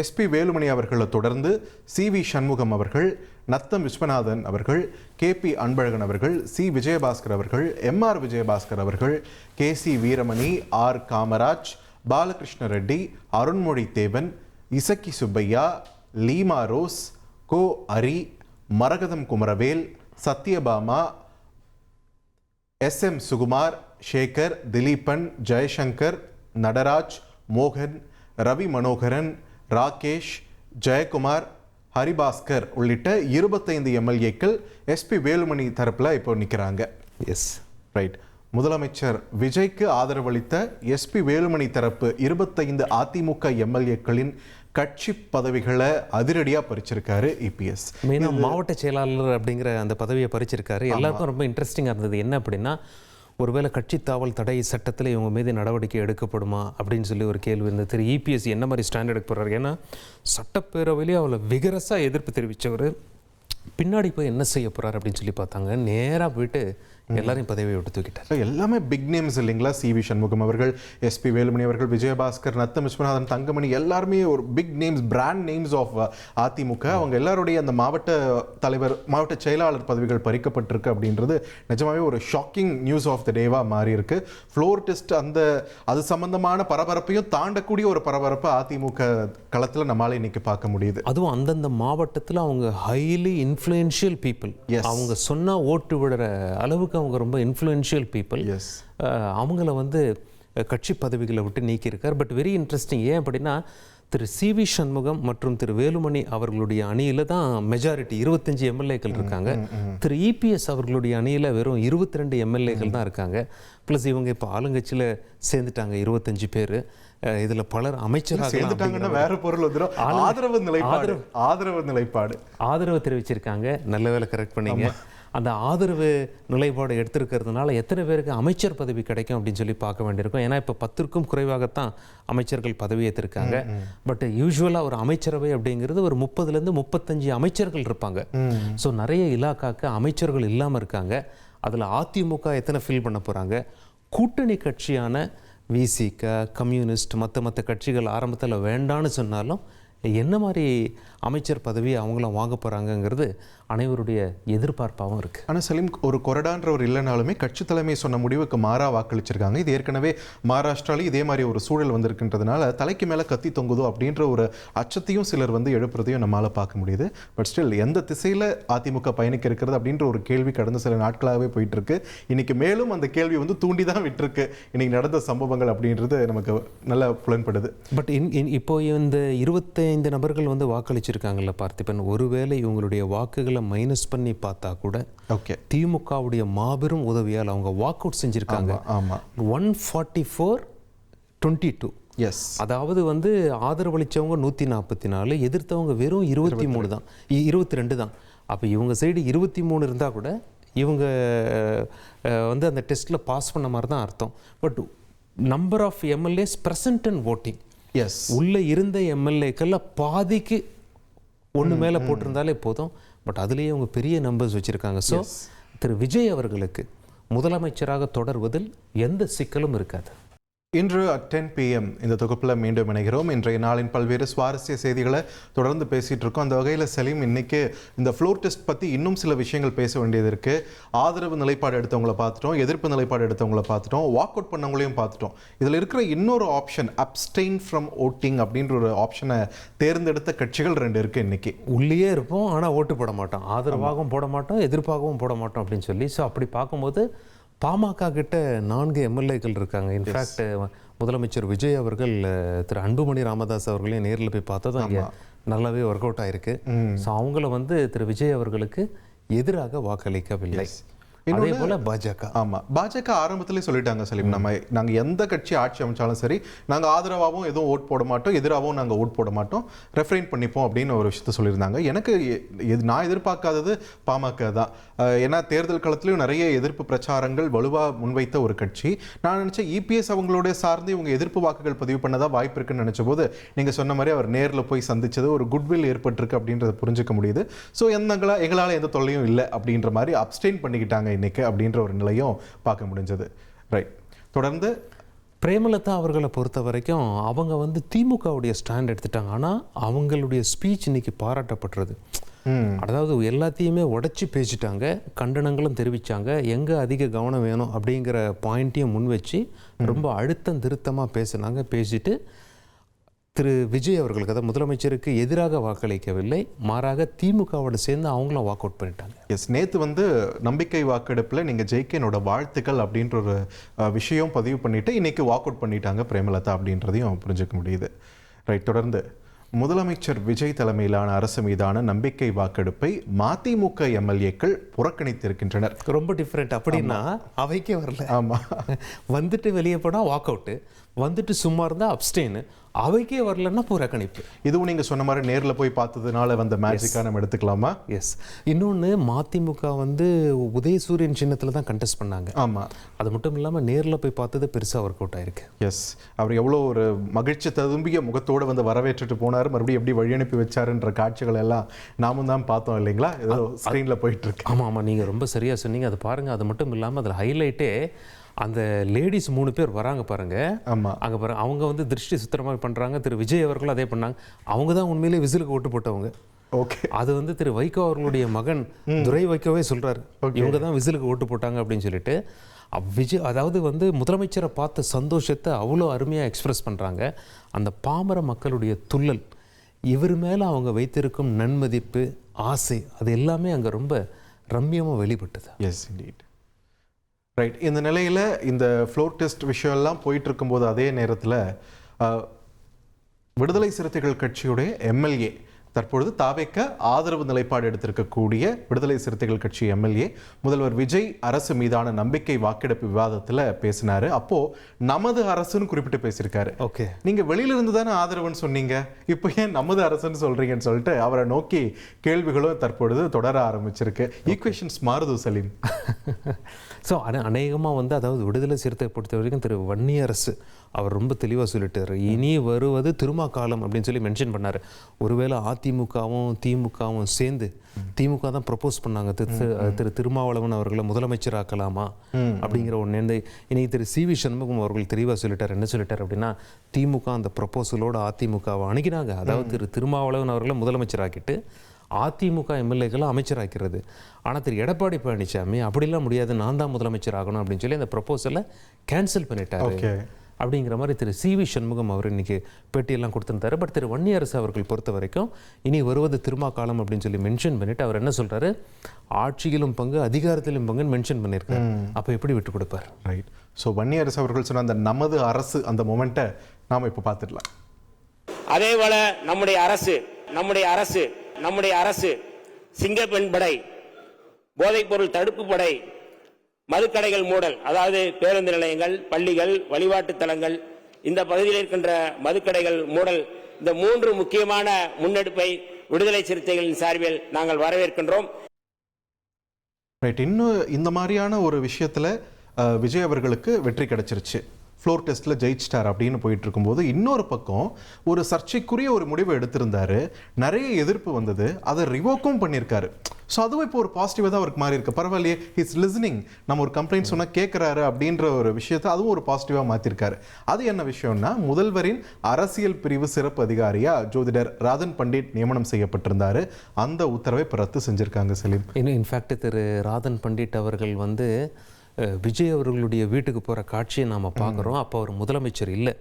எஸ்பி வேலுமணி அவர்களை தொடர்ந்து சிவி சண்முகம் அவர்கள், நத்தம் விஸ்வநாதன் அவர்கள், கேபி அன்பழகன் அவர்கள், சி விஜயபாஸ்கர் அவர்கள், எம்ஆர் விஜயபாஸ்கர் அவர்கள், கேசி வீரமணி, ஆர் காமராஜ், பாலகிருஷ்ண ரெட்டி, அருண்மொழி தேவன், இசக்கி சுப்பையா, லீமா ரோஸ், கோ அரி, மரகதம் குமரவேல், சத்யபாமா, SM சுகுமார், சேகர், திலீபன், ஜெயசங்கர், நடராஜ், மோகன், ரவி மனோகரன், ராகேஷ், ஜெயக்குமார், ஹரிபாஸ்கர் உள்ளிட்ட 25 எம்எல்ஏக்கள் SP வேலுமணி தரப்புல இப்போ நிற்கிறாங்க. Yes, right. முதலமைச்சர் விஜய்க்கு ஆதரவளித்த SP வேலுமணி தரப்பு 25 அதிமுக எம்எல்ஏக்களின் கட்சி பதவிகளை அதிரடியாக பறிச்சிருக்காரு EPS. மெயினாக மாவட்ட செயலாளர் அப்படிங்கிற அந்த பதவியை பறிச்சிருக்காரு. எல்லாருக்கும் ரொம்ப இன்ட்ரெஸ்டிங்காக இருந்தது. என்ன அப்படின்னா, ஒருவேளை கட்சி தாவல் தடை சட்டத்தில் இவங்க மீது நடவடிக்கை எடுக்கப்படுமா அப்படின்னு சொல்லி ஒரு கேள்வி இருந்தது. திரு EPS என்ன மாதிரி ஸ்டாண்ட் எடுக்க போகிறாரு? ஏன்னா சட்டப்பேரவையிலேயே அவளை விகரஸாக எதிர்ப்பு தெரிவித்தவர் பின்னாடி போய் என்ன செய்ய போகிறார் அப்படின்னு சொல்லி பார்த்தாங்க. நேராக போயிட்டு எல்லாரையும் பதவியை விட்டு தூக்கிட்டார். எல்லாமே பிக் நேம்ஸ் இல்லைங்களா? CV சண்முகம் அவர்கள், SP வேலுமணி அவர்கள், விஜயபாஸ்கர், நத்தம் விஸ்வநாதன், தங்கமணி, எல்லாருமே ஒரு big names, brand names of AIADMK. அவங்க எல்லாருடைய அந்த மாவட்ட தலைவர், மாவட்ட செயலாளர் பதவிகள் பறிக்கப்பட்டிருக்கு அப்படின்றது நிஜமாவே ஒரு ஷாக்கிங் நியூஸ் ஆஃப் த டேவா மாறி இருக்கு. ஃப்ளோர் டெஸ்ட் அது சம்பந்தமான பரபரப்பையும் தாண்டக்கூடிய ஒரு பரபரப்பை அதிமுக களத்தில் நம்மளால இன்னைக்கு பார்க்க முடியுது. அதுவும் அந்தந்த மாவட்டத்தில் அவங்க ஹைலி இன்ஃப்ளூயன்ஷியல் பீப்புள். அவங்க சொன்னா ஓட்டு விடுற அளவுக்கு அவங்க ரொம்ப இன்ஃப்ளூயன்ஷியல் பீப்புள். அவங்கள வந்து கட்சி பதவிகளை விட்டு நீக்கியிருக்கார். But very interesting. ஏன் அப்படின்னா, திரு CV சண்முகம் மற்றும் திரு வேலுமணி அவர்களுடைய அணியில் தான் மெஜாரிட்டி 25 எம்எல்ஏக்கள் இருக்காங்க. திரு EPS அவர்களுடைய அணியில் வெறும் 22 எம்எல்ஏக்கள் தான் இருக்காங்க. ப்ளஸ் இவங்க இப்போ ஆளுங்கட்சியில் சேர்ந்துட்டாங்க 25 பேர். இதில் பலர் அமைச்சராக சேர்ந்துட்டாங்கன்னா வேற பொருள் வந்துடும். ஆதரவு தெரிவிச்சிருக்காங்க. நல்ல வேலை கரெக்ட் பண்ணீங்க. அந்த ஆதரவு நிலைப்பாடு எடுத்திருக்கிறதுனால எத்தனை பேருக்கு அமைச்சர் பதவி கிடைக்கும் அப்படின்னு சொல்லி பார்க்க வேண்டியிருக்கும். ஏன்னா இப்போ 10க்கும் குறைவாகத்தான் அமைச்சர்கள் பதவி ஏற்றிருக்காங்க. பட் யூஸ்வலாக ஒரு அமைச்சரவை அப்படிங்கிறது ஒரு 30லேருந்து 35 அமைச்சர்கள் இருப்பாங்க. ஸோ நிறைய இலாக்காக்கு அமைச்சர்கள் இல்லாமல் இருக்காங்க. அதில் அதிமுக எத்தனை ஃபில் பண்ண போகிறாங்க? கூட்டணி கட்சியான VCK, கம்யூனிஸ்ட், மற்ற கட்சிகள் ஆரம்பத்தில் வேண்டான்னு சொன்னாலும் என்ன மாதிரி அமைச்சர் பதவி அவங்களும் வாங்க போகிறாங்கங்கிறது அனைவருடைய எதிர்பார்ப்பாகவும் இருக்குது. ஆனால் சலீம், ஒரு கொறடான்றவர் இல்லைனாலுமே கட்சி தலைமை சொன்ன முடிவுக்கு மாறாக வாக்களிச்சிருக்காங்க. இது ஏற்கனவே மகாராஷ்டிராலையும் இதே மாதிரி ஒரு சூழல் வந்திருக்கின்றதுனால தலைக்கு மேலே கத்தி தொங்குதோ அப்படின்ற ஒரு அச்சத்தையும் சிலர் எழுப்புறதையும் நம்மளால் பார்க்க முடியுது. பட் ஸ்டில் எந்த திசையில் அதிமுக பயணிக்க இருக்கிறது அப்படின்ற ஒரு கேள்வி கடந்த சில நாட்களாகவே போயிட்டு இருக்கு. இன்னைக்கு மேலும் அந்த கேள்வி தூண்டி தான் விட்டுருக்கு. இன்னைக்கு நடந்த சம்பவங்கள் அப்படின்றது நமக்கு நல்லா புலன்படுது. பட் இப்போ இந்த 25 நபர்கள் வாக்களிச்சிருக்காங்கல்ல பார்த்திபன், ஒருவேளை இவங்களுடைய வாக்குகளை மைனஸ் பண்ணி பார்த்தா கூட திமுகவுடைய மாபெரும் உதவியால் அவங்க வாக் அவுட் செஞ்சிருக்காங்க. 144-22. அதாவது ஆதரவளிச்சவங்க 144, எதிர்த்தவங்க வெறும் 22 தான். அப்போ இவங்க சைடு 23 இருந்தால் கூட இவங்க அந்த டெஸ்ட்டில் பாஸ் பண்ண மாதிரி தான் அர்த்தம். But number of MLAs present and voting, உள்ளே இருந்த எம்எல்ஏக்களில் பாதிக்கு ஒன்று மேலே போட்டிருந்தாலே போதும். பட் அதுலேயே அவங்க பெரிய நம்பர்ஸ் வச்சுருக்காங்க. ஸோ திரு விஜய் அவர்களுக்கு முதலமைச்சராக தொடர்வதில் எந்த சிக்கலும் இருக்காது. இன்று 10 PM இந்த தொகுப்பில் மீண்டும் இணைகிறோம். இன்றைய நாளின் பல்வேறு சுவாரஸ்ய செய்திகளை தொடர்ந்து பேசிகிட்டு இருக்கோம். அந்த வகையில் சலீம், இன்னைக்கு இந்த ஃப்ளோர் டெஸ்ட் பற்றி இன்னும் சில விஷயங்கள் பேச வேண்டியது இருக்குது. ஆதரவு நிலைப்பாடு எடுத்தவங்கள பார்த்துட்டோம், எதிர்ப்பு நிலைப்பாடு எடுத்தவங்கள பார்த்துட்டோம், வாக் அவுட் பண்ணவங்களையும் பார்த்துட்டோம். இதில் இருக்கிற இன்னொரு ஆப்ஷன் அப்ஸ்டெயின் ஃப்ரம் ஓட்டிங் அப்படின்ற ஒரு ஆப்ஷனை தேர்ந்தெடுத்த கட்சிகள் 2 இருக்குது. இன்னைக்கு உள்ளே இருப்போம், ஆனால் ஓட்டு போட மாட்டோம், ஆதரவாகவும் போட மாட்டோம், எதிர்ப்பாகவும் போட மாட்டோம் அப்படின்னு சொல்லி. ஸோ அப்படி பார்க்கும்போது பாமக கிட்ட 4 எம்எல்ஏக்கள் இருக்காங்க. இன்ஃபேக்ட் முதலமைச்சர் விஜய் அவர்கள் திரு அன்புமணி ராமதாஸ் அவர்களையும் நேரில் போய் பார்த்ததும் இங்கே நல்லாவே ஒர்க் அவுட் ஆயிருக்கு. ஸோ அவங்கள திரு விஜய் அவர்களுக்கு எதிராக வாக்களிக்கவில்லை. அதே போல பாஜக ஆரம்பத்திலே சொல்லிட்டாங்க சலீம், நாங்கள் எந்த கட்சி ஆட்சி அமைச்சாலும் சரி, நாங்கள் ஆதரவாகவும் எதுவும் ஓட் போட மாட்டோம், எதிராகவும் நாங்கள் ஓட் போட மாட்டோம், ரெஃப்ரைன் பண்ணிப்போம் அப்படின்னு ஒரு விஷயத்த சொல்லியிருந்தாங்க. எனக்கு நான் எதிர்பார்க்காதது பாமக தான். ஏன்னா தேர்தல் களத்திலையும் நிறைய எதிர்ப்பு பிரச்சாரங்கள் வலுவாக முன்வைத்த ஒரு கட்சி. நான் நினச்சேன் EPS அவங்களோட சார்ந்து இவங்க எதிர்ப்பு வாக்குகள் பதிவு பண்ணதான் வாய்ப்பு இருக்குன்னு நினச்ச போது நீங்கள் சொன்ன மாதிரி அவர் நேரில் போய் சந்திச்சது ஒரு குட்வில் ஏற்பட்டிருக்கு அப்படின்றத புரிஞ்சுக்க முடியுது. ஸோ எங்களால் எந்த தொல்லையும் இல்லை அப்படின்ற மாதிரி அப்ஸ்டெயின் பண்ணிக்கிட்டாங்க இன்னைக்கு அப்படின்ற ஒரு நிலையும் பார்க்க முடிஞ்சது. ரைட். தொடர்ந்து பிரேமலதா அவர்களை பொறுத்த வரைக்கும் அவங்க திமுகவுடைய ஸ்டாண்ட் எடுத்துட்டாங்க. ஆனால் அவங்களுடைய ஸ்பீச் இன்னைக்கு பாராட்டப்படுறது. அதாவது எல்லாத்தையுமே உடைச்சி பேசிட்டாங்க, கண்டனங்களும் தெரிவித்தாங்க, எங்கே அதிக கவனம் வேணும் அப்படிங்கிற பாயிண்ட்டையும் முன் வச்சு ரொம்ப அழுத்தம் திருத்தமாக பேசினாங்க. பேசிட்டு திரு விஜய் அவர்களுக்கு, அதாவது முதலமைச்சருக்கு எதிராக வாக்களிக்கவில்லை, மாறாக திமுகவோடு சேர்ந்து அவங்களும் வாக் அவுட் பண்ணிட்டாங்க. எஸ், நேற்று வந்து நம்பிக்கை வாக்கெடுப்பில் நீங்கள் ஜெயிக்க என்னோட வாழ்த்துக்கள் அப்படின்ற ஒரு விஷயம் பதிவு பண்ணிட்டு இன்னைக்கு வாக் அவுட் பண்ணிட்டாங்க பிரேமலதா அப்படின்றதையும் புரிஞ்சுக்க முடியுது. ரைட், தொடர்ந்து முதலமைச்சர் விஜய் தலைமையிலான அரசு மீதான நம்பிக்கை வாக்கெடுப்பை மதிமுக எம்எல்ஏக்கள் புறக்கணித்திருக்கின்றனர். ரொம்ப டிஃப்ரெண்ட். அப்படின்னா அவைக்கே வரல. ஆமா, வந்துட்டு வெளியே போனால் வாக் அவுட்டு, வந்துட்டு சும்மா இருந்தால் அப்ஸ்டெயின், அவைக்கே வரலன்னா புறக்கணிப்பு. இதுவும் நீங்க சொன்ன மாதிரி நேரில் போய் பார்த்ததுனால வந்த மேஜிக்காக நம்ம எடுத்துக்கலாமா? எஸ். இன்னொன்று, மதிமுக வந்து உதயசூரியன் சின்னத்தில் தான் கண்டெஸ்ட் பண்ணாங்க. ஆமாம், அது மட்டும் இல்லாமல் நேரில் போய் பார்த்தது பெருசாக ஒர்க் அவுட் ஆயிருக்கு. எஸ், அவர் எவ்வளோ ஒரு மகிழ்ச்சி ததும்பிய முகத்தோடு வந்து வரவேற்றுட்டு போனார், மறுபடியும் எப்படி வழி அனுப்பி வச்சாருன்ற காட்சிகள் எல்லாம் நாமும் தான் பார்த்தோம் இல்லைங்களா? ஏதோ ஸ்க்ரீனில் போயிட்டு இருக்கு. ஆமாம் ஆமாம், நீங்கள் ரொம்ப சரியாக சொன்னீங்க. அது பாருங்கள். அது மட்டும் இல்லாமல் அதில் ஹைலைட்டே அந்த லேடிஸ் 3 பேர் வராங்க பாருங்க. ஆமாம், அங்கே பாருங்க, அவங்க வந்து திருஷ்டி சுத்திரமாக பண்ணுறாங்க. திரு விஜய் அவர்களும் அதே பண்ணாங்க. அவங்க தான் உண்மையிலே விசிலுக்கு ஓட்டு போட்டவங்க. ஓகே, அது வந்து திரு வைகோ அவர்களுடைய மகன் துரை வைகோவே சொல்கிறாரு, இவங்க தான் விசிலுக்கு ஓட்டு போட்டாங்க அப்படின்னு சொல்லிட்டு. விஜய் அதாவது வந்து முதலமைச்சரை பார்த்த சந்தோஷத்தை அவ்வளோ அருமையாக எக்ஸ்பிரஸ் பண்ணுறாங்க. அந்த பாமர மக்களுடைய துள்ளல், இவர் மேலே அவங்க வைத்திருக்கும் நன்மதிப்பு, ஆசை, அது எல்லாமே அங்கே ரொம்ப ரம்யமாக வெளிப்பட்டது. S indeed. ரைட், இந்த நிலையில் இந்த ஃப்ளோர் டெஸ்ட் விஷயம் எல்லாம் போயிட்டு இருக்கும்போது அதே நேரத்தில் விடுதலை சிறுத்தைகள் கட்சியுடைய எம்எல்ஏ, தற்பொழுது தாவேக்க ஆதரவு நிலைப்பாடு எடுத்திருக்கக்கூடிய விடுதலை சிறுத்தைகள் கட்சி எம்எல்ஏ முதல்வர் விஜய் அரசு மீதான நம்பிக்கை வாக்கெடுப்பு விவாதத்தில் பேசினாரு. அப்போ நமது அரசுன்னு குறிப்பிட்டு பேசியிருக்காரு. ஓகே, நீங்க வெளியில இருந்து தானே ஆதரவுன்னு சொன்னீங்க, இப்போ ஏன் நமது அரசுன்னு சொல்றீங்கன்னு சொல்லிட்டு அவரை நோக்கி கேள்விகளும் தற்பொழுது தொடர ஆரம்பிச்சிருக்கு. ஈக்குவேஷன்ஸ் மாறுது சலீம். ஸோ அநேகமாக வந்து, அதாவது விடுதலை சிறுத்தை பொறுத்த வரைக்கும் திரு வன்னியரசு அவர் ரொம்ப தெளிவாக சொல்லிட்டார். இனி வருவது திருமா காலம் அப்படின்னு சொல்லி மென்ஷன் பண்ணார். ஒருவேளை அதிமுகவும் திமுகவும் சேர்ந்து, திமுக தான் ப்ரப்போஸ் பண்ணாங்க திரு திருமாவளவன் அவர்களை முதலமைச்சர் ஆக்கலாமா அப்படிங்கிற ஒன்று. இன்னைக்கு திரு சி வி சண்முகம் அவர்கள் தெளிவாக சொல்லிட்டார். என்ன சொல்லிட்டார் அப்படின்னா, திமுக அந்த ப்ரப்போசலோடு அதிமுகவை அணுகினாங்க. அதாவது திரு திருமாவளவன் அவர்களை முதலமைச்சர் ஆக்கிட்டு அதிமுக எம்எல்ஏக்களை அமைச்சராக்கிறது. ஆனால் திரு எடப்பாடி பழனிசாமி அப்படிலாம் முடியாது, நான் தான் முதலமைச்சர் ஆகணும் அப்படின்னு சொல்லி அந்த ப்ரப்போசலை கேன்சல் பண்ணிட்டாரு அப்படிங்கிற மாதிரி திரு சி வி சண்முகம் அவர் இன்னைக்கு பேட்டியெல்லாம் கொடுத்துருந்தாரு. பட் திரு வன்னியரசு அவர்கள் பொறுத்த வரைக்கும் இனி வருவது திருமா காலம் அப்படின்னு சொல்லி மென்ஷன் பண்ணிட்டு அவர் என்ன சொல்றாரு, ஆட்சியிலும் பங்கு அதிகாரத்திலும் பங்குன்னு மென்ஷன் பண்ணியிருக்காரு. அப்போ எப்படி விட்டு கொடுப்பார்? ரைட். ஸோ வன்னியரசு அவர்கள் சொன்ன அந்த நமது அரசு அந்த மொமெண்ட்டை நாம் இப்போ பார்த்துடலாம். அதே போல நம்முடைய அரசு சிங்கப்பெண் படை, போதைப்பொருள் தடுப்பு படை, மதுக்கடைகள் மூடல், அதாவது பேருந்து நிலையங்கள், பள்ளிகள், வழிபாட்டு தலங்கள், இந்த பகுதியில் இருக்கின்ற மதுக்கடைகள் மூடல், இந்த 3 முக்கியமான முன்னெடுப்பை விடுதலை சிறுத்தைகளின் சார்பில் நாங்கள் வரவேற்கின்றோம். ரைட். இன்னும் இந்த மாதிரியான ஒரு விஷயத்தில் விஜய் அவர்களுக்கு வெற்றி கிடைச்சிருச்சு, ஃப்ளோர் டெஸ்ட்டில் ஜெயிச்சிட்டார் அப்படின்னு போயிட்டு இருக்கும்போது, இன்னொரு பக்கம் ஒரு சர்ச்சைக்குரிய ஒரு முடிவை எடுத்திருந்தாரு, நிறைய எதிர்ப்பு வந்தது, அதை ரிவோக்கும் பண்ணியிருக்காரு. ஸோ அதுவும் இப்போ ஒரு பாசிட்டிவாக தான் அவருக்கு மாறி இருக்கு. பரவாயில்லையே, ஹிஸ் லிசனிங், நம்ம ஒரு கம்ப்ளைண்ட் சொன்னால் கேட்குறாரு அப்படின்ற ஒரு விஷயத்தை அதுவும் ஒரு பாசிட்டிவாக மாற்றிருக்காரு. அது என்ன விஷயம்னா, முதல்வரின் அரசியல் பிரிவு சிறப்பு அதிகாரியா ஜோதிடர் ராதன் பண்டிட் நியமனம் செய்யப்பட்டிருந்தாரு. அந்த உத்தரவை இப்போ ரத்து செஞ்சுருக்காங்க சலீம். இன்னும் இன்ஃபேக்ட் திரு ராதன் பண்டிட் அவர்கள் வந்து விஜய் அவர்களுடைய வீட்டுக்கு போகிற காட்சியை நாம் பார்க்குறோம். அப்போ அவர் முதலமைச்சர் இல்லை.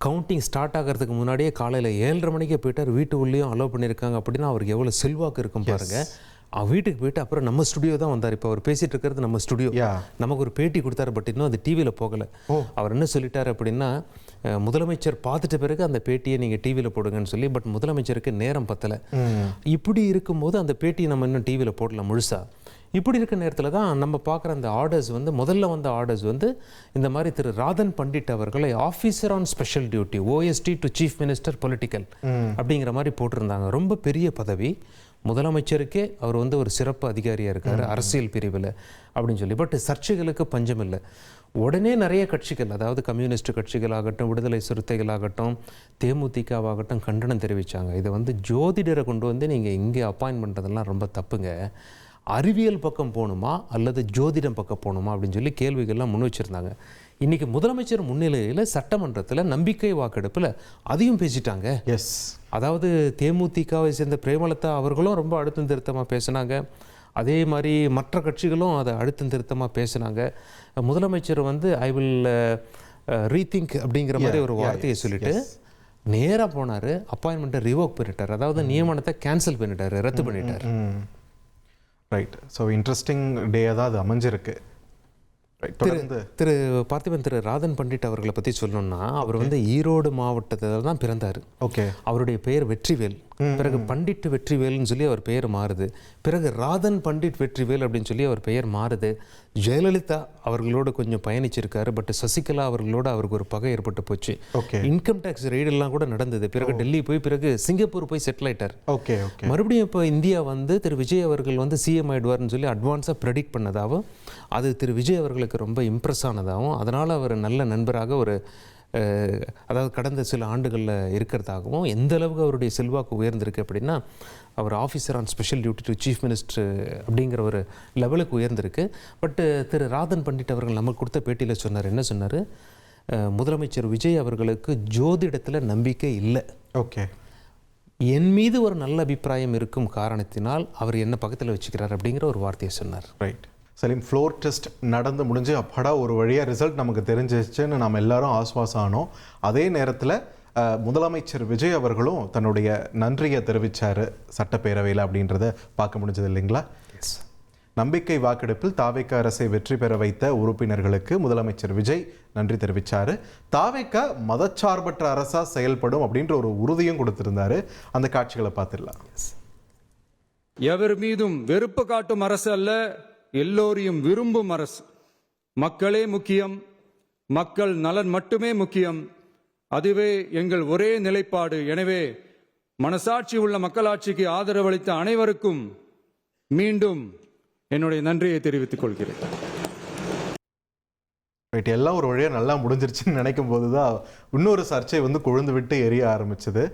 கவுண்டிங் ஸ்டார்ட் ஆகிறதுக்கு முன்னாடியே காலையில் 7:30 மணிக்கே போயிட்டார். வீட்டு உள்ளேயும் அலோவ் பண்ணியிருக்காங்க. அப்படின்னா அவருக்கு எவ்வளோ செல்வாக்கு இருக்கும் பாருங்கள். வீட்டுக்கு போயிட்டு அப்புறம் நம்ம ஸ்டுடியோ தான் வந்தார். இப்போ அவர் பேசிகிட்டு இருக்கிறது நம்ம ஸ்டுடியோ. நமக்கு ஒரு பேட்டி கொடுத்தாரு, பட் இன்னும் அது டிவியில் போகலை. அவர் என்ன சொல்லிட்டார் அப்படின்னா, முதலமைச்சர் பார்த்துட்ட பிறகு அந்த பேட்டியை நீங்கள் டிவியில் போடுங்கன்னு சொல்லி. பட் முதலமைச்சருக்கு நேரம் பத்தலை. இப்படி இருக்கும்போது அந்த பேட்டியை நம்ம இன்னும் டிவியில் போடல முழுசாக. இப்படி இருக்க நேரத்தில் தான் நம்ம பார்க்குற அந்த ஆர்டர்ஸ் வந்து, முதல்ல வந்த ஆர்டர்ஸ் வந்து இந்த மாதிரி திரு ராதன் பண்டிட் அவர்களை officer on special duty, OST to chief minister political அப்படிங்கிற மாதிரி போட்டிருந்தாங்க. ரொம்ப பெரிய பதவி, முதலமைச்சருக்கே அவர் வந்து ஒரு சிறப்பு அதிகாரியாக இருக்கார் அரசியல் பிரிவில் அப்படின்னு சொல்லி. பட் சர்ச்சைகளுக்கு பஞ்சம் இல்லை. உடனே நிறைய கட்சிகள், அதாவது கம்யூனிஸ்ட் கட்சிகளாகட்டும், விடுதலை சிறுத்தைகளாகட்டும், தேமுதிகவாகட்டும் கண்டனம் தெரிவித்தாங்க. இதை வந்து ஜோதிடரை கொண்டு வந்து நீங்கள் இங்கே அப்பாயின்ட் பண்ணுறதெல்லாம் ரொம்ப தப்புங்க, அறிவியல் பக்கம் போகணுமா அல்லது ஜோதிடம் பக்கம் போகணுமா அப்படின்னு சொல்லி கேள்விகள்லாம் முன் வச்சுருந்தாங்க. இன்றைக்கி முதலமைச்சர் முன்னிலையில் சட்டமன்றத்தில் நம்பிக்கை வாக்கெடுப்பில் அதையும் பேசிட்டாங்க. எஸ், அதாவது தேமுதிகவை சேர்ந்த பிரேமலதா அவர்களும் ரொம்ப அழுத்தம் திருத்தமாக பேசினாங்க. அதே மாதிரி மற்ற கட்சிகளும் அதை அழுத்தம் திருத்தமாக பேசினாங்க. முதலமைச்சர் வந்து ஐ வில் ரீதிங்க் அப்படிங்கிற மாதிரி ஒரு வார்த்தையை சொல்லிட்டு நேராக போனார், அப்பாயின்மெண்ட்டை ரிவோக் பண்ணிட்டார், அதாவது நியமனத்தை கேன்சல் பண்ணிட்டார், ரத்து பண்ணிட்டார். ரைட். ஸோ இன்ட்ரெஸ்டிங் டேயாக தான் அது அமைஞ்சிருக்கு. திரு பார்த்திபன், திரு ராதன் பண்டிட் அவர்களை பற்றி சொல்லணும்னா, அவர் வந்து ஈரோடு மாவட்டத்தில் தான் பிறந்தார். ஓகே. அவருடைய பெயர் வெற்றிவேல். பிறகு பண்டிட் வெற்றிவேல்னு சொல்லி அவர் பெயர் மாறுது. பிறகு ராதன் பண்டிட் வெற்றிவேல் அப்படின்னு சொல்லி அவர் பெயர் மாறுது. ஜெயலலிதா அவர்களோடு கொஞ்சம் பயணிச்சிருக்காரு. பட் சசிகலா அவர்களோட அவருக்கு ஒரு பகை ஏற்பட்டு போச்சு. இன்கம் டேக்ஸ் ரெய்டெல்லாம் கூட நடந்தது. பிறகு டெல்லி போய் பிறகு சிங்கப்பூர் போய் செட்டில் ஆயிட்டார். ஓகே. மறுபடியும் இப்போ இந்தியா வந்து திரு விஜய் அவர்கள் வந்து சிஎம் ஆயிடுவார்னு சொல்லி அட்வான்ஸாக ப்ரெடிக்ட் பண்ணதாகவும், அது திரு விஜய் அவர்களுக்கு ரொம்ப இம்ப்ரெஸ் ஆனதாகவும், அதனால் அவர் நல்ல நண்பராக ஒரு அதாவது கடந்த சில ஆண்டுகளில் இருக்கிறதாகவும், எந்த அளவுக்கு அவருடைய செல்வாக்கு உயர்ந்திருக்கு அப்படின்னா, அவர் officer on special duty to chief minister அப்படிங்கிற ஒரு லெவலுக்கு உயர்ந்திருக்கு. பட்டு திரு ராதன் பண்டிட் அவர்கள் நமக்கு கொடுத்த பேட்டியில் சொன்னார், என்ன சொன்னார், முதலமைச்சர் விஜய் அவர்களுக்கு ஜோதிடத்தில் நம்பிக்கை இல்லை. ஓகே. என் மீது ஒரு நல்ல அபிப்பிராயம் இருக்கும் காரணத்தினால் அவர் என்ன பக்கத்தில் வச்சுக்கிறார் அப்படிங்கிற ஒரு வார்த்தையை சொன்னார். ரைட். சலீம், ஃப்ளோர் டெஸ்ட் நடந்து முடிஞ்சு அப்பாடா ஒரு வழியாக ரிசல்ட் நமக்கு தெரிஞ்சிச்சுன்னு நம்ம எல்லாரும் ஆஸ்வாசம் ஆனோம். அதே நேரத்தில் முதலமைச்சர் விஜய் அவர்களும் தன்னுடைய நன்றியை தெரிவித்தார் சட்டப்பேரவையில் அப்படின்றத பார்க்க முடிஞ்சது இல்லைங்களா? எஸ். நம்பிக்கை வாக்கெடுப்பில் தாவேக்கா அரசை வெற்றி பெற வைத்த உறுப்பினர்களுக்கு முதலமைச்சர் விஜய் நன்றி தெரிவித்தார். தாவேக்கா மதச்சார்பற்ற அரசாக செயல்படும் அப்படின்ற ஒரு உறுதியும் கொடுத்திருந்தாரு. அந்த காட்சிகளை பார்த்துடலாம். எவர் மீதும் வெறுப்பு காட்டும் அரசு அல்ல, எல்லோரையும் விரும்பும் அரசு. மக்களே முக்கியம், மக்கள் நலன் மட்டுமே முக்கியம், அதுவே எங்கள் ஒரே நிலைப்பாடு. எனவே மனசாட்சி உள்ள மக்களாட்சிக்கு ஆதரவளித்த அனைவருக்கும் மீண்டும் என்னுடைய நன்றியை தெரிவித்துக் கொள்கிறேன். எல்லாம் ஒரு வழியாக நல்லா முடிஞ்சிருச்சுன்னு நினைக்கும் போது தான் இன்னொரு சர்ச்சை வந்து கொழுந்து விட்டு எரிய ஆரம்பிச்சது.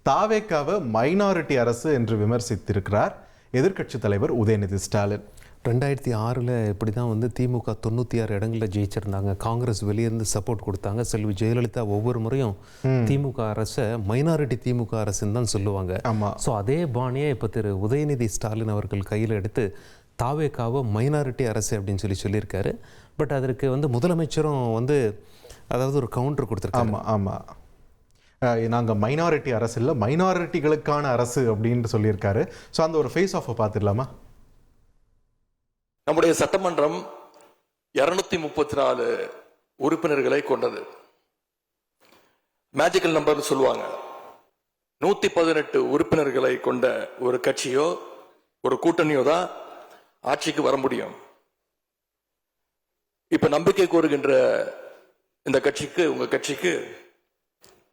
தாவேக்காவை மைனாரிட்டி அரசு என்று விமர்சித்திருக்கிறார் எதிர்க்கட்சி தலைவர் உதயநிதி ஸ்டாலின். 2006 இப்படி தான் வந்து திமுக 96 இடங்களில் ஜெயிச்சிருந்தாங்க. காங்கிரஸ் வெளியிருந்து சப்போர்ட் கொடுத்தாங்க. செல்வி ஜெயலலிதா ஒவ்வொரு முறையும் திமுக அரசை மைனாரிட்டி திமுக அரசுன்னு தான் சொல்லுவாங்க. ஸோ அதே பாணியை இப்போ திரு உதயநிதி ஸ்டாலின் அவர்கள் கையில் எடுத்து தாவேக்காவை மைனாரிட்டி அரசு அப்படின்னு சொல்லியிருக்காரு. பட் அதற்கு வந்து முதலமைச்சரும் வந்து அதாவது ஒரு கவுண்டர் கொடுத்துருக்காங்க. ஆமாம், நாங்கள் மைனாரிட்டி அரசு இல்லை, மைனாரிட்டிகளுக்கான அரசு அப்படின்னு சொல்லியிருக்காரு. ஸோ அந்த ஒரு ஃபேஸ் ஆஃபை பார்த்துடலாமா? நம்முடைய சட்டமன்றம் 234 உறுப்பினர்களை கொண்டது. மேஜிக்கல் நம்பர்னு சொல்லுவாங்க. 118 உறுப்பினர்களை கொண்ட ஒரு கட்சியோ ஒரு கூட்டணியோ தான் ஆட்சிக்கு வர முடியும். இப்ப நம்பிக்கை கோருகின்ற இந்த கட்சிக்கு, உங்க கட்சிக்கு